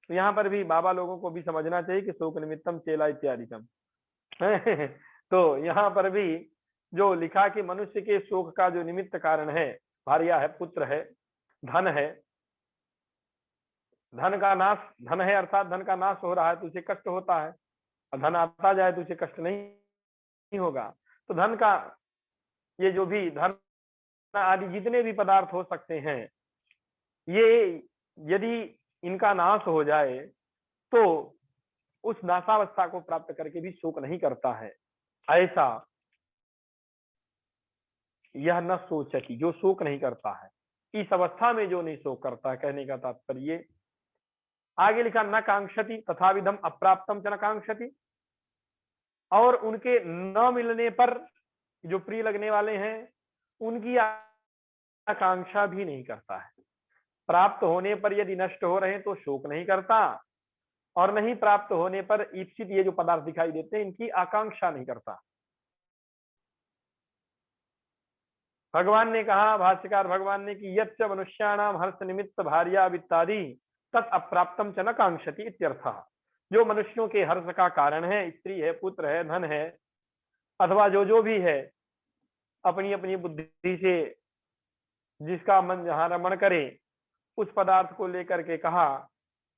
तो यहाँ पर भी बाबा लोगों को भी समझना चाहिए कि शोक निमित्तम चेला इत्यादिकम। तो यहाँ पर भी जो लिखा कि मनुष्य के शोक का जो निमित्त कारण है, भार्या है, पुत्र है, धन है, धन का नाश, धन है अर्थात धन का नाश हो रहा है तो उसे कष्ट होता है, और धन आता जाए तो उसे कष्ट नहीं होगा। तो धन का, ये जो भी धन आदि जितने भी पदार्थ हो सकते हैं, ये यदि इनका नाश हो जाए तो उस नाशावस्था को प्राप्त करके भी शोक नहीं करता है, ऐसा यह न सोचती, जो शोक नहीं करता है, इस अवस्था में जो नहीं शोक करता है, कहने का तात्पर्य। आगे लिखा न कांक्षति तथा विधम अप्राप्तम च न कांक्षति, और उनके न मिलने पर जो प्रिय लगने वाले हैं उनकी आकांक्षा भी नहीं करता है। प्राप्त होने पर यदि नष्ट हो रहे हैं तो शोक नहीं करता, और नहीं प्राप्त होने पर ईप्सित ये जो पदार्थ दिखाई देते हैं इनकी आकांक्षा नहीं करता। भगवान ने कहा, भाष्यकार भगवान ने कि यच्च मनुष्याणाम हर्ष निमित्त भार्या वित्तादि तत् अप्राप्तम च न कांक्षति इत्यर्थः, जो मनुष्यों के हर्ष का कारण है, स्त्री है, पुत्र है, धन है, अथवा जो भी है, अपनी अपनी बुद्धि से जिसका मन जहां रमण करे उस पदार्थ को लेकर के कहा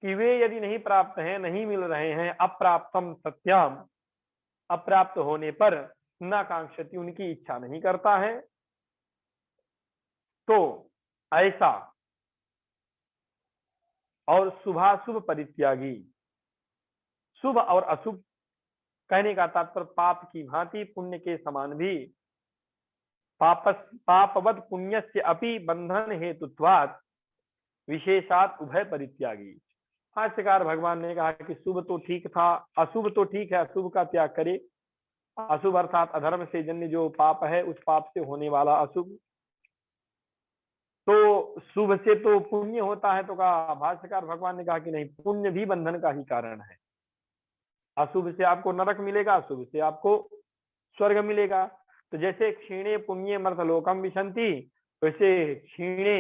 कि वे यदि नहीं प्राप्त हैं, नहीं मिल रहे हैं, अप्राप्तम सत्यम, अप्राप्त होने पर न कांक्षति, उनकी इच्छा नहीं करता है। तो ऐसा और शुभाशुभ परित्यागी, शुभ और अशुभ कहने का तात्पर्य पाप की भांति पुण्य के समान भी, पापवद पुण्यस्य अपि बंधन हेतुत्वात् विशेषात उभय परित्यागी। भाष्यकार भगवान ने कहा कि शुभ तो ठीक था, अशुभ तो ठीक है, अशुभ का त्याग करे। अशुभ अर्थात अधर्म से जन्य जो पाप है, उस पाप से होने वाला अशुभ। तो शुभ से तो पुण्य होता है, तो कहा, भाष्यकार भगवान ने कहा कि नहीं, पुण्य भी बंधन का ही कारण है। अशुभ से आपको नरक मिलेगा, अशुभ से आपको स्वर्ग मिलेगा। तो जैसे क्षीणे पुण्य मर्तलोकम विशंति, वैसे क्षीणे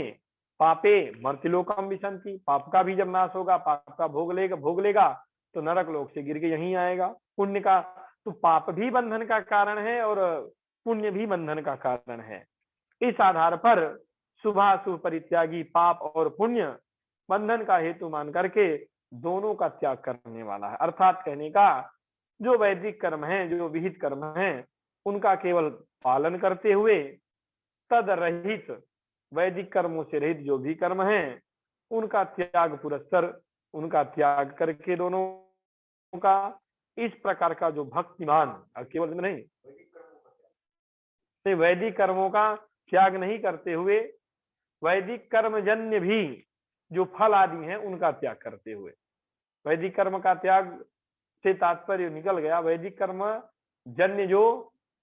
पापे मर्त्यलोकम विशंति, पाप का भी जब नाश होगा, पाप का भोग लेगा तो नरक लोक से गिर के यहीं आएगा। पुण्य का, तो पाप भी बंधन का कारण है और पुण्य भी बंधन का कारण है। इस आधार पर शुभाशुभ परित्यागी, पाप और पुण्य बंधन का हेतु मान करके दोनों का त्याग करने वाला है। अर्थात कहने का, जो वैदिक कर्म है, जो विहित कर्म है, उनका केवल पालन करते हुए तद रहित, वैदिक कर्मों से रहित जो भी कर्म है उनका त्याग पुरस्सर, उनका त्याग करके दोनों का इस प्रकार का जो भक्तिमान, केवल नहीं, वैदिक कर्मों का त्याग नहीं करते हुए वैदिक कर्मजन्य भी जो फल आदि हैं उनका त्याग करते हुए, वैदिक कर्म का त्याग से तात्पर्य निकल गया वैदिक कर्म जन्य जो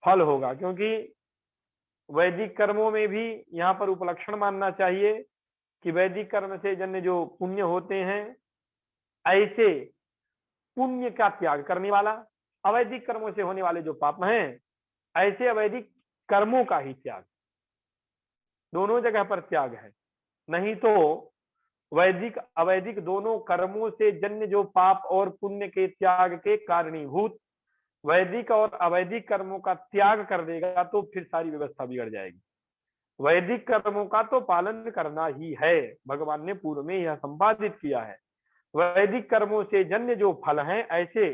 फल होगा, क्योंकि वैदिक कर्मों में भी यहाँ पर उपलक्षण मानना चाहिए कि वैदिक कर्म से जन्य जो पुण्य होते हैं, ऐसे पुण्य का त्याग करने वाला, अवैदिक कर्मों से होने वाले जो पाप हैं, ऐसे अवैदिक कर्मों का ही त्याग, दोनों जगह पर त्याग है। नहीं तो वैदिक अवैदिक दोनों कर्मों से जन्य जो पाप और पुण्य के त्याग के कारणीभूत वैदिक और अवैदिक कर्मों का त्याग कर देगा तो फिर सारी व्यवस्था बिगड़ जाएगी। वैदिक कर्मों का तो पालन करना ही है, भगवान ने पूर्व में यह संपादित किया है। वैदिक कर्मों से जन्य जो फल हैं, ऐसे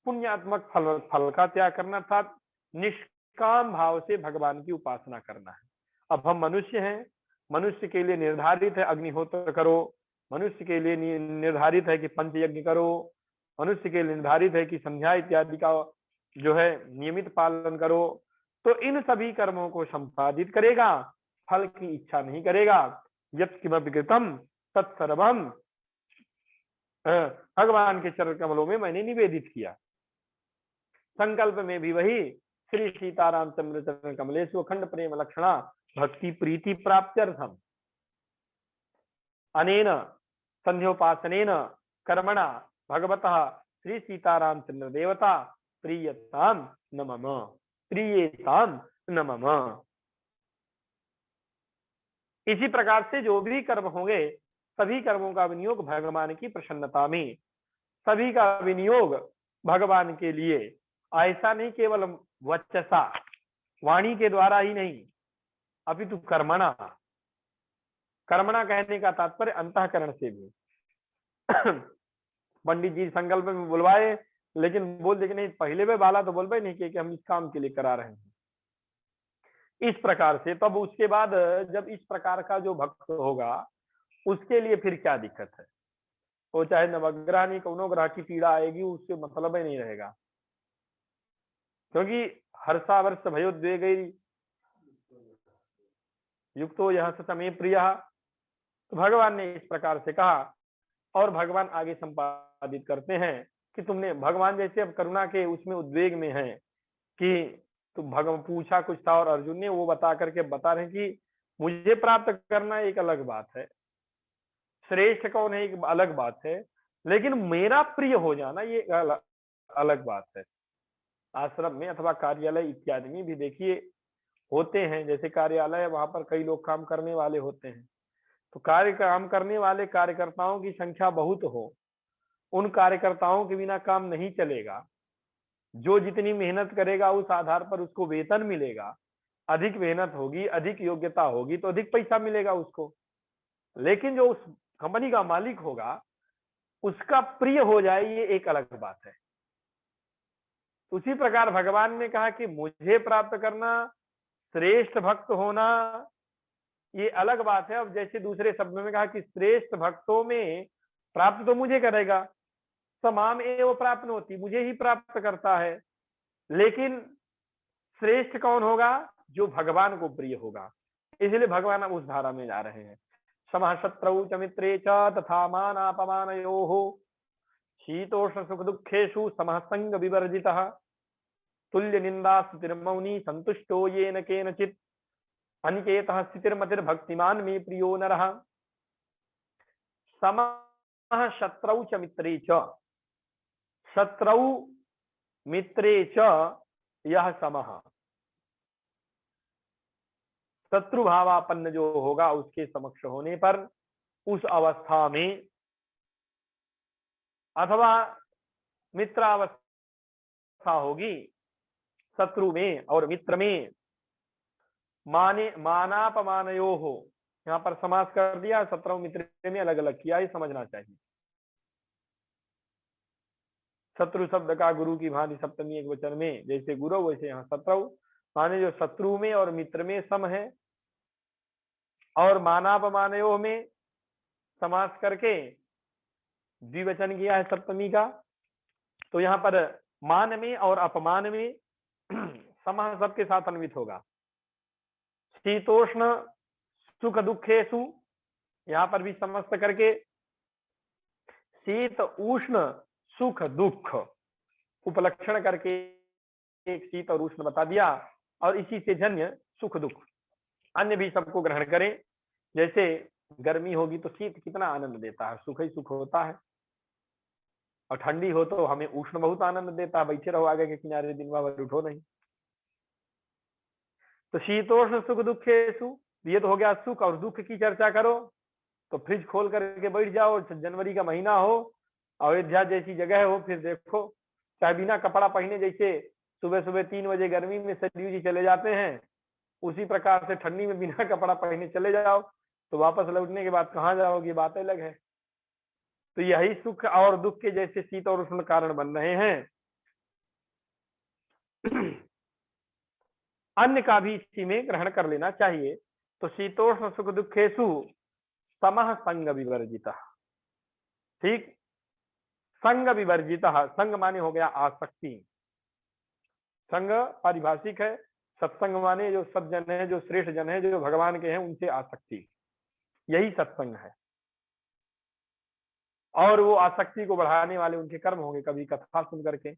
पुण्यात्मक फल का त्याग करना, अर्थात निष्काम भाव से भगवान की उपासना करना है। अब हम मनुष्य हैं, मनुष्य के लिए निर्धारित है अग्निहोत्र करो, मनुष्य के लिए निर्धारित है कि पंच यज्ञ करो, मनुष्य के लिए निर्धारित है कि संध्या इत्यादि का जो है नियमित पालन करो। तो इन सभी कर्मों को संपादित करेगा, फल की इच्छा नहीं करेगा। यत् किमपि कृतं तत्सर्वं भगवान के चरण कमलों में मैंने निवेदित किया। संकल्प में भी वही श्री सीताराम चंद्र चरण कमलेशु अखंड प्रेम लक्षणा भक्ति प्रीति प्राप्त्यर्थम अनेन संध्योपासनेन कर्मणा भगवतः श्री सीताराम चंद्र देवता प्रीयताम न मम, प्रीयताम न मम। इसी प्रकार से जो भी कर्म होंगे सभी कर्मों का विनियोग भगवान की प्रसन्नता में, सभी का विनियोग भगवान के लिए, ऐसा नहीं केवल वचसा वाणी के द्वारा ही नहीं, अपितु कर्मणा, कर्मणा कहने का तात्पर्य अंतःकरण से भी। पंडित जी संकल्प में बुलवाए लेकिन बोल दे कि नहीं, पहले वे बाला तो बोल भाई नहीं कि हम इस काम के लिए करा रहे हैं, इस प्रकार से। तब उसके बाद जब इस प्रकार का जो भक्त होगा उसके लिए फिर क्या दिक्कत है, वो चाहे नवग्रह नहीं कौनो ग्रह की पीड़ा आएगी उससे मतलब ही नहीं रहेगा, क्योंकि हर्षावर्ष भयोद्वेग युक्तो यह सतमे प्रिय, तो भगवान ने इस प्रकार से कहा। और भगवान आगे संपादित करते हैं कि तुमने, भगवान जैसे अब करुणा के उसमें उद्वेग में है कि तो भगवान पूछा कुछ था और अर्जुन ने वो बता करके बता रहे कि मुझे प्राप्त करना एक अलग बात है, श्रेष्ठ कौन है एक अलग बात है, लेकिन मेरा प्रिय हो जाना ये अलग बात है। आश्रम में अथवा कार्यालय इत्यादि में भी देखिए होते हैं, जैसे कार्यालय वहां पर कई लोग काम करने वाले होते हैं, तो काम करने वाले कार्यकर्ताओं की संख्या बहुत हो, उन कार्यकर्ताओं के बिना काम नहीं चलेगा। जो जितनी मेहनत करेगा उस आधार पर उसको वेतन मिलेगा, अधिक मेहनत होगी अधिक योग्यता होगी तो अधिक पैसा मिलेगा उसको। लेकिन जो उस कंपनी का मालिक होगा उसका प्रिय हो जाए ये एक अलग बात है। उसी प्रकार भगवान ने कहा कि मुझे प्राप्त करना, श्रेष्ठ भक्त होना ये अलग बात है। अब जैसे दूसरे शब्दों में कहा कि श्रेष्ठ भक्तों में प्राप्त तो मुझे करेगा, समाम एवं प्राप्त होती, मुझे ही प्राप्त करता है, लेकिन श्रेष्ठ कौन होगा, जो भगवान को प्रिय होगा। इसलिए भगवान अब उस धारा में जा रहे हैं। समः शत्रौ च मित्रे च तथा मानापमानयोः शीतोष्ण सुख दुखेषु समः संग विवर्जितः तुल्य निंदा स्तुतिर्मौनी संतुष्टो येन केनचित् अनिकेतः स्थितिर्मतिर्भक्तिमान् मे प्रियो नरः। समः शत्रौ च मित्रे च, शत्रौ मित्रे च यह समः, शत्रु भावापन्न जो होगा उसके समक्ष होने पर, उस अवस्था में, अथवा मित्रावस्था होगी शत्रु में और मित्र में, माने मानापमानयो हो, यहाँ पर समास कर दिया, शत्रु मित्र में अलग अलग किया, ये समझना चाहिए। शत्रु शब्द का गुरु की भांति सप्तमी एक वचन में जैसे गुरु वैसे यहाँ शत्रु, माने जो शत्रु में और मित्र में सम है, और मानापमानयो में समास करके द्विवचन किया है सप्तमी का। तो यहाँ पर मान में और अपमान में समः सबके साथ अन्वित होगा। शीतोष्ण सुख दुखेषु, यहाँ पर भी समस्त करके शीत उष्ण सुख दुख उपलक्षण करके एक शीत और उष्ण बता दिया, और इसी से जन्य सुख दुख अन्य भी सबको ग्रहण करें। जैसे गर्मी होगी तो शीत कितना आनंद देता है, सुख ही सुख होता है, और ठंडी हो तो हमें उष्ण बहुत आनंद देता है, बैठे रहो आगे के किनारे दिन भर उठो नहीं। तो शीतोष्ण सुख दुखेषु, ये तो हो गया सुख, और दुख की चर्चा करो तो फ्रिज खोल करके बैठ जाओ, जनवरी का महीना हो, अयोध्या जैसी जगह हो, फिर देखो चाहे बिना कपड़ा पहने, जैसे सुबह सुबह 3 बजे गर्मी में सरयू जी चले जाते हैं, उसी प्रकार से ठंडी में बिना कपड़ा पहने चले जाओ, तो वापस लौटने के बाद कहाँ जाओगे, बात अलग है। तो यही सुख और दुख के जैसे शीत और उष्ण कारण बन रहे हैं। अन्य का भी इसी में ग्रहण कर लेना चाहिए। तो शीतोष्ण सुख दुखेषु समः संग विवर्जितः, ठीक। संग विवर्जितः, संग माने हो गया आसक्ति। संग पारिभाषिक है, सत्संग माने जो सज्जन है, जो श्रेष्ठ जन है, जो भगवान के हैं, उनसे आसक्ति, यही सत्संग है। और वो आसक्ति को बढ़ाने वाले उनके कर्म होंगे। कभी कथा सुन करके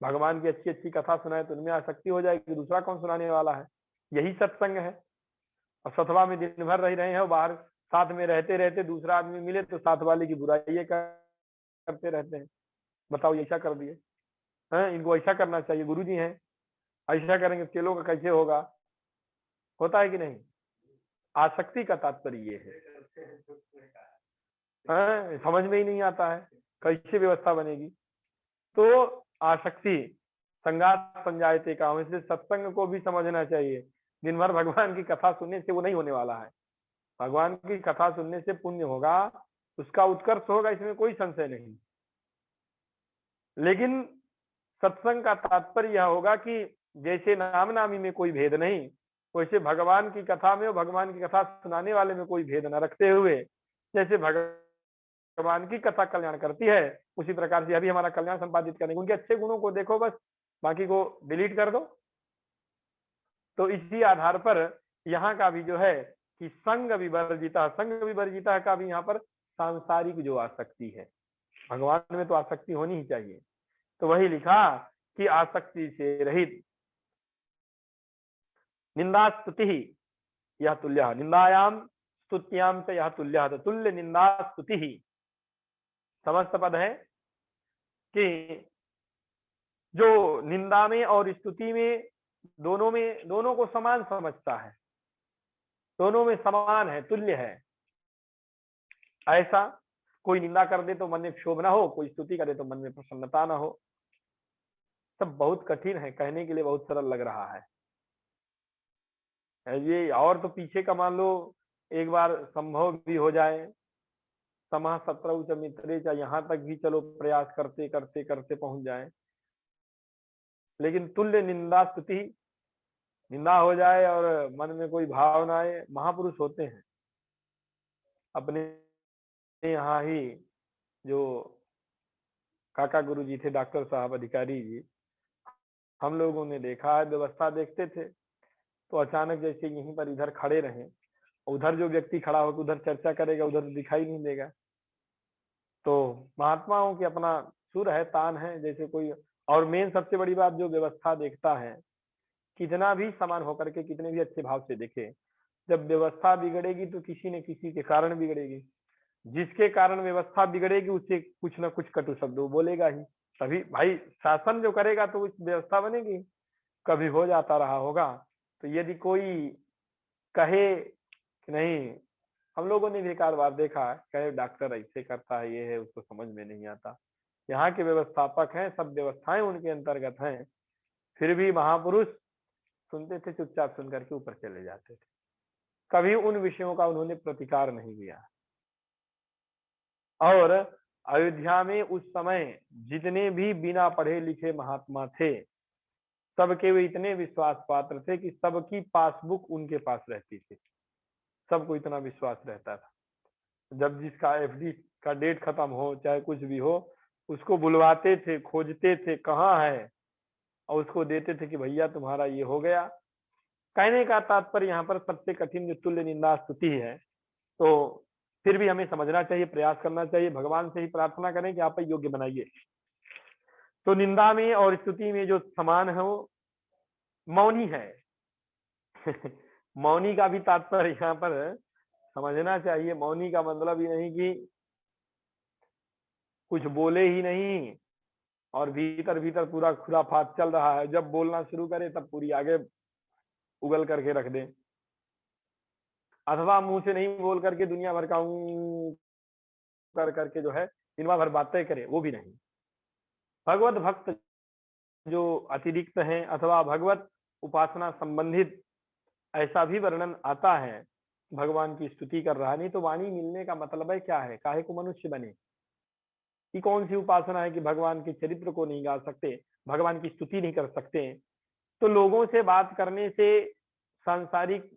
भगवान की अच्छी अच्छी कथा सुनाए तो उनमें आसक्ति हो जाएगी, दूसरा कौन सुनाने वाला है, यही सत्संग है। और सतवा में दिन भर रह रहे हैं, बाहर साथ में रहते रहते दूसरा आदमी मिले तो साथ वाले की बुराई करते रहते हैं। बताओ ऐसा कर दिए हैं, इनको ऐसा करना चाहिए, गुरुजी हैं ऐसा करेंगे, चेलों का कैसे होगा, होता है कि नहीं। आसक्ति का तात्पर्य ये है, समझ में ही नहीं आता है कैसे व्यवस्था बनेगी। तो आसक्ति संगात संजायते काम, इसलिए सत्संग को भी समझना चाहिए। दिन भर भगवान की कथा सुनने से वो नहीं होने वाला है। भगवान की कथा सुनने से पुण्य होगा, उसका उत्कर्ष होगा, इसमें कोई संशय नहीं। लेकिन सत्संग का तात्पर्य यह होगा कि जैसे नाम नामी में कोई भेद नहीं, वैसे भगवान की कथा में और भगवान की कथा सुनाने वाले में कोई भेद न रखते हुए, जैसे भगवान की कथा कल्याण करती है, उसी प्रकार से अभी हमारा कल्याण संपादित करने, उनके अच्छे गुणों को देखो, बस बाकी को डिलीट कर दो। तो इसी आधार पर यहाँ का भी जो है कि संग विवर्जिता, संग विवर्जिता का भी यहाँ पर सांसारिक जो आसक्ति है, भगवान में तो आसक्ति होनी ही चाहिए। तो वही लिखा कि आसक्ति से रहित, निंदा स्तुति यह तुल्य, निंदायाम स्तुत्याम से यह तुल्य, तो तुल्य निंदा स्तुति समस्त पद है कि जो निंदा में और स्तुति में दोनों को समान समझता है, दोनों में समान है, तुल्य है। ऐसा कोई निंदा कर दे तो मन में क्षोभ ना हो, कोई स्तुति करे तो मन में प्रसन्नता ना हो। सब बहुत कठिन है, कहने के लिए बहुत सरल लग रहा है ये। और तो पीछे का मान लो एक बार संभव भी हो जाए, समः शत्रु च मित्रे च, यहाँ तक भी चलो प्रयास करते करते करते पहुंच जाए। लेकिन तुल्य निंदा स्तुति, निंदा हो जाए और मन में कोई भाव ना आए। महापुरुष होते हैं अपने यहाँ ही, जो काका गुरु जी थे, डॉक्टर साहब अधिकारी जी, हम लोगों ने देखा है, व्यवस्था देखते थे तो अचानक जैसे यहीं पर इधर खड़े रहे, उधर जो व्यक्ति खड़ा होकर उधर चर्चा करेगा, उधर दिखाई नहीं देगा। तो महात्माओं की अपना सुर है, तान है, जैसे कोई। और मेन सबसे बड़ी बात, जो व्यवस्था देखता है, कितना भी समान होकर के कितने भी अच्छे भाव से देखे, जब व्यवस्था बिगड़ेगी तो किसी न किसी के कारण बिगड़ेगी। जिसके कारण व्यवस्था बिगड़ेगी उससे कुछ न कुछ कटु शब्द वो बोलेगा ही। तभी भाई शासन जो करेगा तो उस व्यवस्था बनेगी। कभी हो जाता रहा होगा, तो यदि कोई कहे कि नहीं, हम लोगों ने भी एक बार देखा, कहे डॉक्टर ऐसे करता है, ये है, उसको समझ में नहीं आता। यहाँ के व्यवस्थापक हैं, सब व्यवस्थाएं उनके अंतर्गत हैं, फिर भी महापुरुष सुनते थे, चुपचाप सुन करके ऊपर चले जाते थे। कभी उन विषयों का उन्होंने प्रतिकार नहीं किया। और अयोध्या में उस समय जितने भी बिना पढ़े लिखे महात्मा थे, सबके वे इतने विश्वास पात्र थे कि सबकी पासबुक उनके पास रहती थी। सबको इतना विश्वास रहता था, जब जिसका एफडी का डेट खत्म हो, चाहे कुछ भी हो, उसको बुलवाते थे, खोजते थे कहाँ है, और उसको देते थे कि भैया तुम्हारा ये हो गया। कहने का तात्पर्य यहाँ पर सबसे कठिन जो तुल्य निंदा स्तुति है, तो फिर भी हमें समझना चाहिए, प्रयास करना चाहिए, भगवान से ही प्रार्थना करें कि आप योग्य बनाइए। तो निंदा में और स्तुति में जो समान है वो मौनी है। मौनी का भी तात्पर्य यहाँ पर समझना चाहिए। मौनी का मतलब ये नहीं कि कुछ बोले ही नहीं और भीतर भीतर पूरा खुराफात चल रहा है, जब बोलना शुरू करे तब पूरी आगे उगल करके रख दे, अथवा मुंह से नहीं बोल करके दुनिया भर का कर करके जो है दिनवा भर बातें करे, वो भी नहीं। भगवत भक्त जो अतिरिक्त हैं अथवा भगवत उपासना संबंधित ऐसा भी वर्णन आता है, भगवान की स्तुति कर रहा है। नहीं तो वाणी मिलने का मतलब है क्या है, काहे को मनुष्य बने, कि कौन सी उपासना है कि भगवान के चरित्र को नहीं गा सकते, भगवान की स्तुति नहीं कर सकते। तो लोगों से बात करने से सांसारिक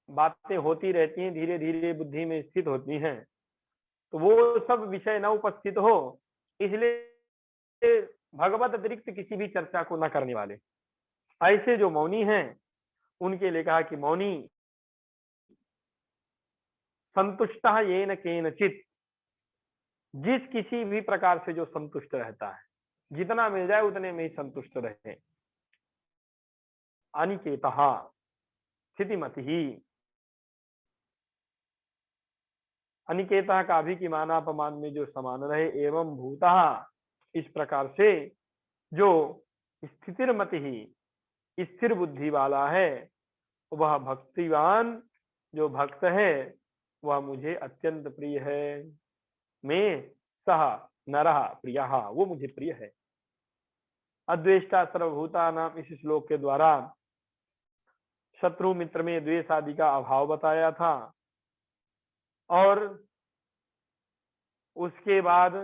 बातें होती रहती हैं, धीरे धीरे बुद्धि में स्थित होती हैं, तो वो सब विषय न उपस्थित हो, इसलिए भगवत अतिरिक्त किसी भी चर्चा को न करने वाले ऐसे जो मौनी हैं उनके लिए कहा कि मौनी संतुष्ट ये न केनचित, जिस किसी भी प्रकार से जो संतुष्ट रहता है, जितना मिल जाए उतने में ही संतुष्ट रहे। अनिकेतः स्थितिमति ही, अनिकेतः का भी कि मानापमान में जो समान रहे, एवं भूतः इस प्रकार से जो स्थितिर्मति ही स्थिर बुद्धि वाला है, वह भक्तिवान जो भक्त है वह मुझे अत्यंत प्रिय है। मैं सह नरः प्रियः, वो मुझे प्रिय है। अद्वेष्टा सर्वभूता नाम इस श्लोक के द्वारा शत्रु मित्र में द्वेष आदि का अभाव बताया था, और उसके बाद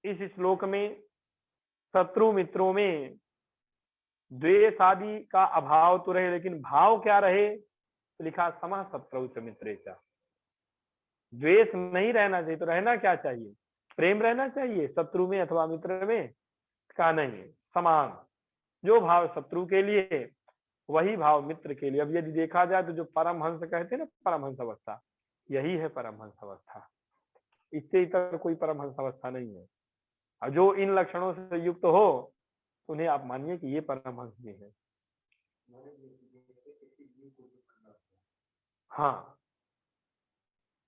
इस श्लोक में शत्रु मित्रों में द्वेष आदि का अभाव तो रहे, लेकिन भाव क्या रहे, तो लिखा समः शत्रु च मित्रे च। द्वेष नहीं रहना चाहिए, तो रहना क्या चाहिए, प्रेम रहना चाहिए शत्रु में अथवा मित्र में, का नहीं, समान। जो भाव शत्रु के लिए वही भाव मित्र के लिए। अब यदि देखा जाए तो जो परमहंस कहते हैं ना, परमहंस अवस्था, यही है परमहंस अवस्था, इससे इतर कोई परमहंस अवस्था नहीं है। और जो इन लक्षणों से युक्त हो उन्हें आप मानिए कि ये परमहंस भी है। हाँ,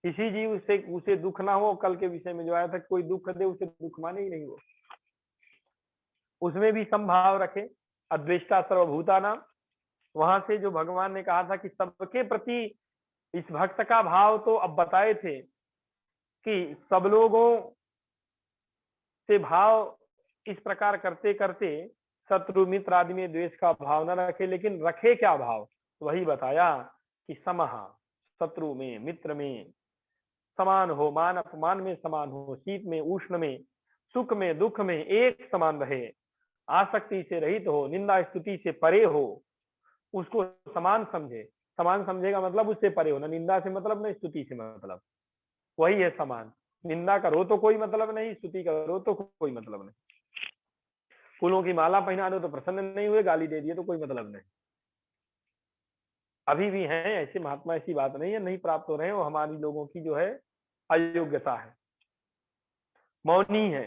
किसी जीव से उसे दुख ना हो, कल के विषय में जो आया था, कोई दुख दे उसे दुख माने ही नहीं, वो उसमें भी संभाव रखे। अद्वेष्टा सर्वभूता नाम, वहां से जो भगवान ने कहा था कि सबके प्रति इस भक्त का भाव, तो अब बताए थे कि सब लोगों से भाव इस प्रकार करते करते शत्रु मित्र आदि में द्वेष का भाव न रखे, लेकिन रखे क्या भाव, वही बताया कि समः शत्रु में मित्र में समान हो, मान अपमान में समान हो, शीत में उष्ण में, सुख में दुख में एक समान रहे, आसक्ति से रहित हो, निंदा स्तुति से परे हो, उसको समान समझे। समान समझेगा मतलब उससे परे हो, ना निंदा से मतलब, न स्तुति से मतलब, वही है समान। निंदा करो तो कोई मतलब नहीं, स्तुति करो तो कोई मतलब नहीं। फूलों की माला पहना दो तो प्रसन्न नहीं हुए, गाली दे दिए तो कोई मतलब नहीं। अभी भी हैं ऐसे महात्मा, ऐसी बात नहीं है नहीं प्राप्त हो रहे हैं, वो हमारी लोगों की जो है अयोग्यता है। मौनी है,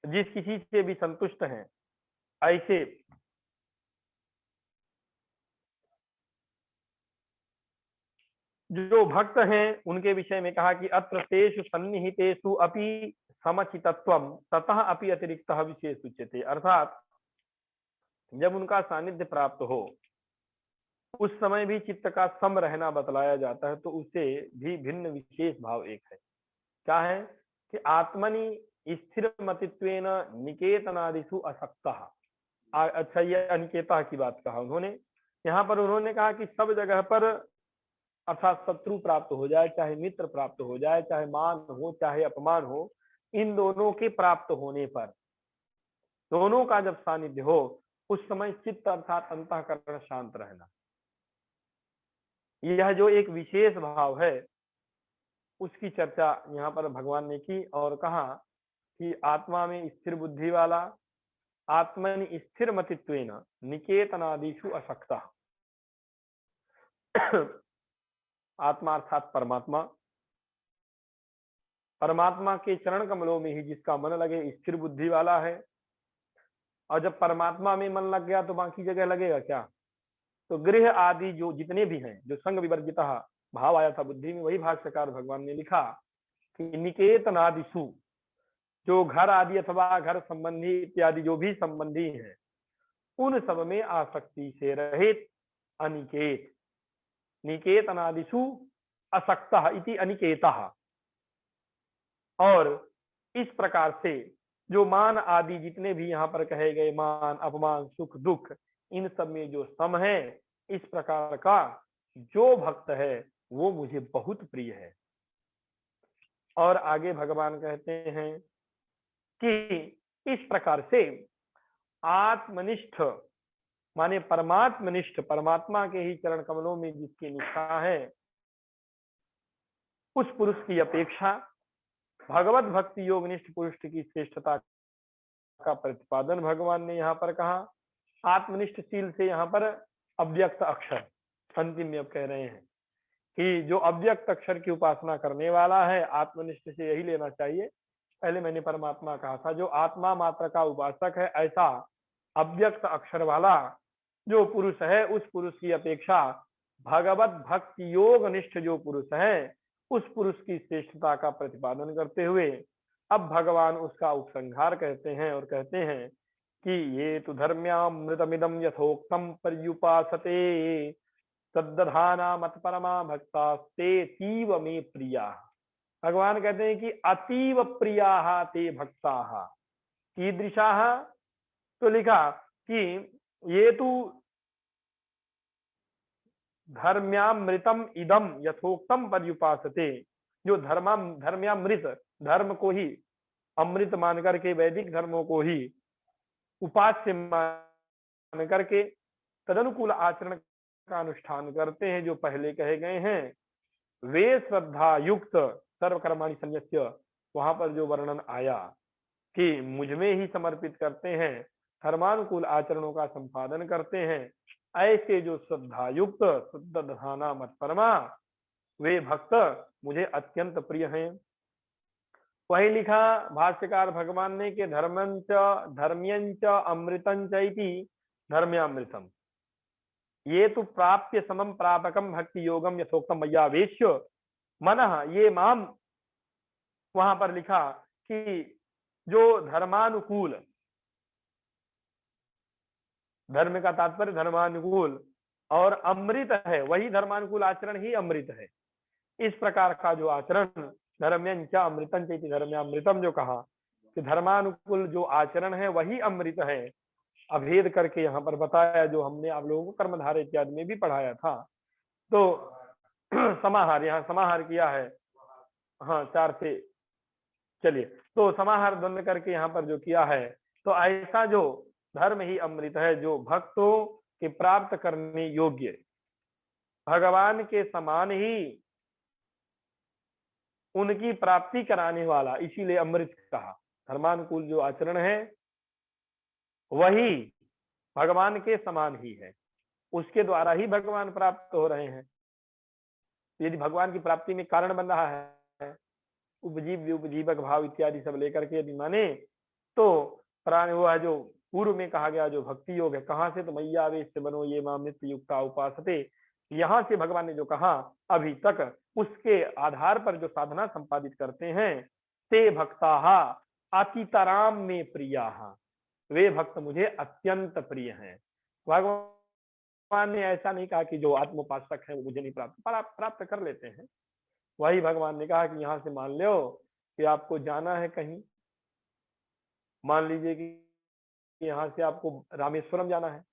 जिस किसी से भी संतुष्ट हैं, ऐसे जो भक्त हैं उनके विषय में कहा कि अत्र तेषु सन्निहितेषु अपि समचितत्वम ततः अपि अतिरिक्तः विशेष उच्यते। अर्थात जब उनका सानिध्य प्राप्त हो उस समय भी चित्त का सम रहना बतलाया जाता है, तो उससे भी भिन्न विशेष भाव एक है। क्या है कि आत्मनि स्थिर मतित्वेन निकेतनादिषु असक्तः। अच्छा, ये अनिकेता की बात कहा उन्होंने। यहाँ पर उन्होंने कहा कि सब जगह पर अर्थात शत्रु प्राप्त हो जाए, चाहे मित्र प्राप्त हो जाए, चाहे मान हो चाहे अपमान हो, इन दोनों के प्राप्त होने पर, दोनों का जब सानिध्य हो, उस समय चित्त अर्थात अंतःकरण शांत रहना, यह जो एक विशेष भाव है उसकी चर्चा यहाँ पर भगवान ने की और कहा कि आत्मा में स्थिर बुद्धि वाला, आत्मनि स्थिर मतित्वेन निकेतनादिषु असक्ता। आत्मा अर्थात परमात्मा, परमात्मा के चरण कमलों में ही जिसका मन लगे स्थिर बुद्धि वाला है। और जब परमात्मा में मन लग गया तो बाकी जगह लगेगा क्या? तो गृह आदि जो जितने भी हैं, जो संग विवर्जिता भाव आया था बुद्धि में, वही भाष्यकार भगवान ने लिखा कि निकेतनादिषु, जो घर आदि अथवा घर संबंधी इत्यादि जो भी संबंधी हैं, उन सब में आसक्ति से रहित अनिकेत, निकेतनादिषु असक्तः इति अनिकेतः। और इस प्रकार से जो मान आदि जितने भी यहाँ पर कहे गए, मान अपमान सुख दुख, इन सब में जो सम है, इस प्रकार का जो भक्त है वो मुझे बहुत प्रिय है। और आगे भगवान कहते हैं कि इस प्रकार से आत्मनिष्ठ माने परमात्मनिष्ठ, परमात्मा के ही चरण कमलों में जिसकी निष्ठा है, उस पुरुष की अपेक्षा भगवत भक्ति योग निष्ठ पुरुष की श्रेष्ठता का प्रतिपादन भगवान ने यहाँ पर कहा। आत्मनिष्ठ शील से यहाँ पर अव्यक्त अक्षर अंतिम में अब कह रहे हैं कि जो अव्यक्त अक्षर की उपासना करने वाला है, आत्मनिष्ठ से यही लेना चाहिए। पहले मैंने परमात्मा कहा था, जो आत्मा मात्र का उपासक है, ऐसा अव्यक्त अक्षर वाला जो पुरुष है, उस पुरुष की अपेक्षा भगवत भक्ति योग निष्ठ जो पुरुष है, उस पुरुष की श्रेष्ठता का प्रतिपादन करते हुए अब भगवान उसका उपसंहार कहते हैं और कहते हैं कि ये तो धर्म्यामृतमिदं यथोक्तम पर्युपासते तद्दधाना मत परमा भक्तास्ते तीव में प्रिया। भगवान कहते हैं कि अतीव प्रिया ते भक्ता कीदृशा। तो लिखा कि ये तो धर्म्यामृतम इदम यथोक्तम पर्युपासते, जो धर्म्यामृत, धर्म को ही अमृत मान करके, वैदिक धर्मों को ही उपास्य मान करके तदनुकूल आचरण का अनुष्ठान करते हैं, जो पहले कहे गए हैं, वे श्रद्धा युक्त सर्वकर्माणि संन्यस्य, वहां पर जो वर्णन आया कि मुझ में ही समर्पित करते हैं, धर्मानुकूल आचरणों का संपादन करते हैं, ऐसे जो श्रद्धा युक्त शुद्ध दधाना मत परमा, वे भक्त मुझे अत्यंत प्रिय हैं। वही लिखा भाष्यकार भगवान ने कि धर्मंच धर्म्यंच अमृतंच इति धर्म्यामृतम, ये तो प्राप्य समम प्रापकम भक्ति योगम यथोक्तम मय्यावेश्य मनः ये माम। वहां पर लिखा कि जो धर्मानुकूल, धर्म का तात्पर्य धर्मानुकूल, और अमृत है, वही धर्मानुकूल आचरण ही अमृत है। इस प्रकार का जो आचरण धर्म्यंच अमृतंच इति धर्म्यामृतम, जो कहा कि धर्मानुकूल जो आचरण है वही अमृत है, अभेद करके यहाँ पर बताया, जो हमने आप लोगों को कर्मधारय इत्यादि में भी पढ़ाया था। तो समाहार, यहाँ समाहार किया है, हाँ 4 से, चलिए, तो समाहार द्वंद्व करके यहाँ पर जो किया है, तो ऐसा जो धर्म ही अमृत है, जो भक्तों के प्राप्त करने योग्य, भगवान के समान ही उनकी प्राप्ति कराने वाला, इसीलिए अमृत कहा। धर्मानुकूल जो आचरण है वही भगवान के समान ही है, उसके द्वारा ही भगवान प्राप्त हो रहे हैं। यदि भगवान की प्राप्ति में कारण बन रहा है, उपजीव उपजीवक भाव इत्यादि सब लेकर के यदि माने, तो प्राण वो है जो पूर्व में कहा गया जो भक्ति योग है, कहां से, तो मय्यावेश बनो ये माम नित्य युक्ता उपासते, यहां से भगवान ने जो कहा अभी तक, उसके आधार पर जो साधना संपादित करते हैं, ते भक्ता अतितराम में प्रिया, वे भक्त मुझे अत्यंत प्रिय हैं। भगवान ने ऐसा नहीं कहा कि जो आत्मोपासक है वो मुझे नहीं प्राप्त कर लेते हैं। वही भगवान ने कहा कि यहाँ से मान लो कि आपको जाना है कहीं, मान लीजिए कि यहाँ से आपको रामेश्वरम जाना है,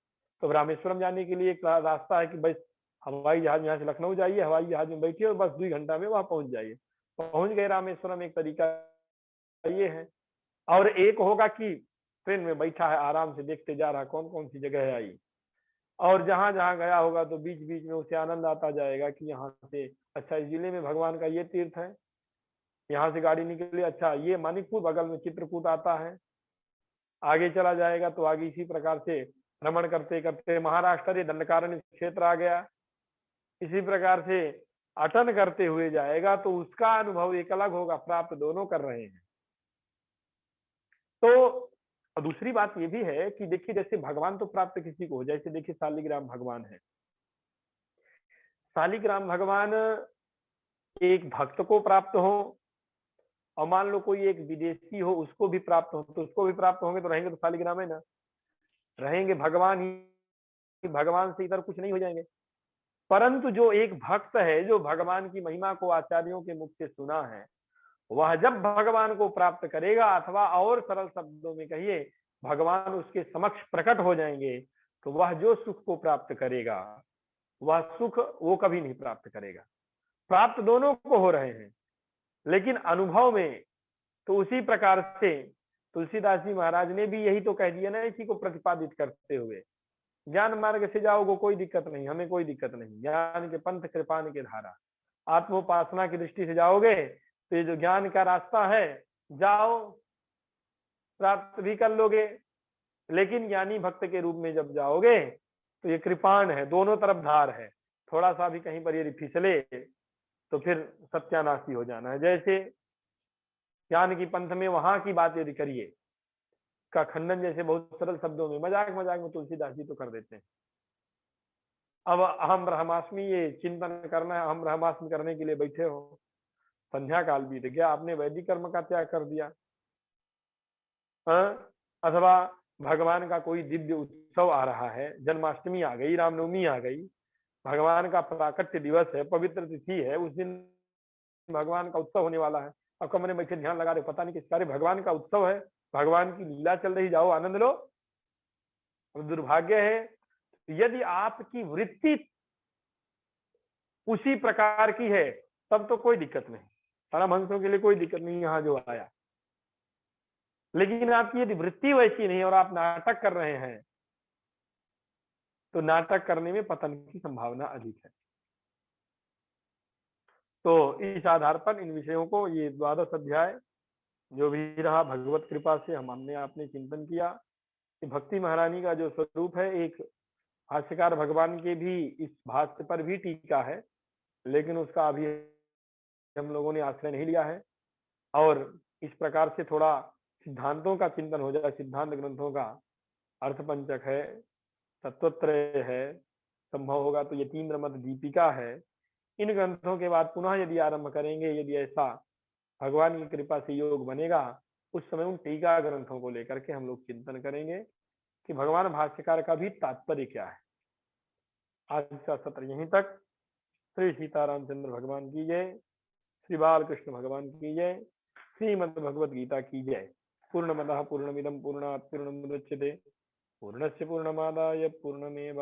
तो रामेश्वरम जाने के लिए एक रास्ता है कि बस हवाई जहाज में यहाँ से लखनऊ जाइए, हवाई जहाज में बैठिए और बस 2 घंटा में वहां पहुंच जाइए, पहुंच गए रामेश्वरम, एक तरीका ये है। और एक होगा कि ट्रेन में बैठा है, आराम से देखते जा रहा कौन कौन सी जगह है आई, और जहां जहां गया होगा तो बीच बीच में उसे आनंद आता जाएगा कि यहाँ से अच्छा इस जिले में भगवान का ये तीर्थ है, यहाँ से गाड़ी निकली, अच्छा ये मानिकपुर, बगल में चित्रकूट आता है, आगे चला जाएगा तो आगे इसी प्रकार से भ्रमण करते करते महाराष्ट्र ये दंडकारण्य क्षेत्र आ गया, इसी प्रकार से अटन करते हुए जाएगा तो उसका अनुभव एक अलग होगा, प्राप्त दोनों कर रहे हैं। तो दूसरी बात ये भी है कि देखिए जैसे भगवान तो प्राप्त किसी को हो, जैसे देखिए शालिग्राम भगवान है, शालिग्राम भगवान एक भक्त को प्राप्त हो और मान लो कोई एक विदेशी हो उसको भी प्राप्त हो, तो उसको भी प्राप्त होंगे तो रहेंगे तो शालिग्राम है ना, रहेंगे भगवान ही, भगवान से इधर कुछ नहीं हो जाएंगे। परंतु जो एक भक्त है जो भगवान की महिमा को आचार्यों के मुख से सुना है, वह जब भगवान को प्राप्त करेगा, अथवा और सरल शब्दों में कहिए भगवान उसके समक्ष प्रकट हो जाएंगे, तो वह जो सुख को प्राप्त करेगा वह सुख वो कभी नहीं प्राप्त करेगा। प्राप्त दोनों को हो रहे हैं, लेकिन अनुभव में तो उसी प्रकार से तुलसीदास जी महाराज ने भी यही तो कह दिया ना, इसी को प्रतिपादित करते हुए, ज्ञान मार्ग से जाओगे कोई दिक्कत नहीं, हमें कोई दिक्कत नहीं, ज्ञान के पंथ कृपान के धारा, आत्मोपासना की दृष्टि से जाओगे तो ये जो ज्ञान का रास्ता है जाओ, प्राप्त भी कर लोगे, लेकिन ज्ञानी भक्त के रूप में जब जाओगे तो ये कृपाण है, दोनों तरफ धार है, थोड़ा सा भी कहीं पर ये फिसले तो फिर सत्यानाशी हो जाना है। जैसे ज्ञान की पंथ में वहां की बात यदि करिए का खंडन जैसे बहुत सरल शब्दों में मजाक मजाक में तुलसीदास जी तो कर देते हैं। अब अहम ब्रह्मास्मि ये चिंतन करना है, अहम ब्रह्मास्मि करने के लिए बैठे हो, संध्या काल बीत गया, आपने वैदिक कर्म का त्याग कर दिया, अथवा भगवान का कोई दिव्य उत्सव आ रहा है, जन्माष्टमी आ गई, रामनवमी आ गई, भगवान का प्राकट्य दिवस है, पवित्र तिथि है, उस दिन भगवान का उत्सव होने वाला है, अब कमरे में बैठे ध्यान लगा रहे, पता नहीं किस कार्य, भगवान का उत्सव है, भगवान की लीला चल रही, जाओ आनंद लो। दुर्भाग्य है यदि आपकी वृत्ति उसी प्रकार की है तब तो कोई दिक्कत नहीं, परमहंसों के लिए कोई दिक्कत नहीं यहाँ जो आया, लेकिन आपकी यदि वृत्ति वैसी नहीं और आप नाटक कर रहे हैं तो नाटक करने में पतन की संभावना अधिक है। तो इस आधार पर इन विषयों को, ये द्वादश अध्याय जो भी रहा भगवत कृपा से हमने आपने चिंतन किया कि भक्ति महारानी का जो स्वरूप है, एक भाष्यकार भगवान के भी इस भाष्य पर भी टीका है, लेकिन उसका अभी हम लोगों ने आश्रय नहीं लिया है, और इस प्रकार से थोड़ा सिद्धांतों का चिंतन हो जाए, सिद्धांत ग्रंथों का, अर्थपंचक है, तत्वत्रय है, संभव होगा तो यतीन्द्र मत दीपिका है, इन ग्रंथों के बाद पुनः यदि आरंभ करेंगे, यदि ऐसा भगवान की कृपा से योग बनेगा, उस समय उन टीका ग्रंथों को लेकर के हम लोग चिंतन करेंगे कि भगवान भाष्यकार का भी तात्पर्य क्या है। आज का सत्र यहीं तक। श्री सीतारामचंद्र भगवान की जय, श्री बालकृष्ण भगवान की जय, श्रीमद् भगवद गीता की जय। पूर्णमदः पूर्णमिदं पूर्णात् पूर्णमुदच्यते पूर्णस्य पूर्णमादाय पूर्णमेव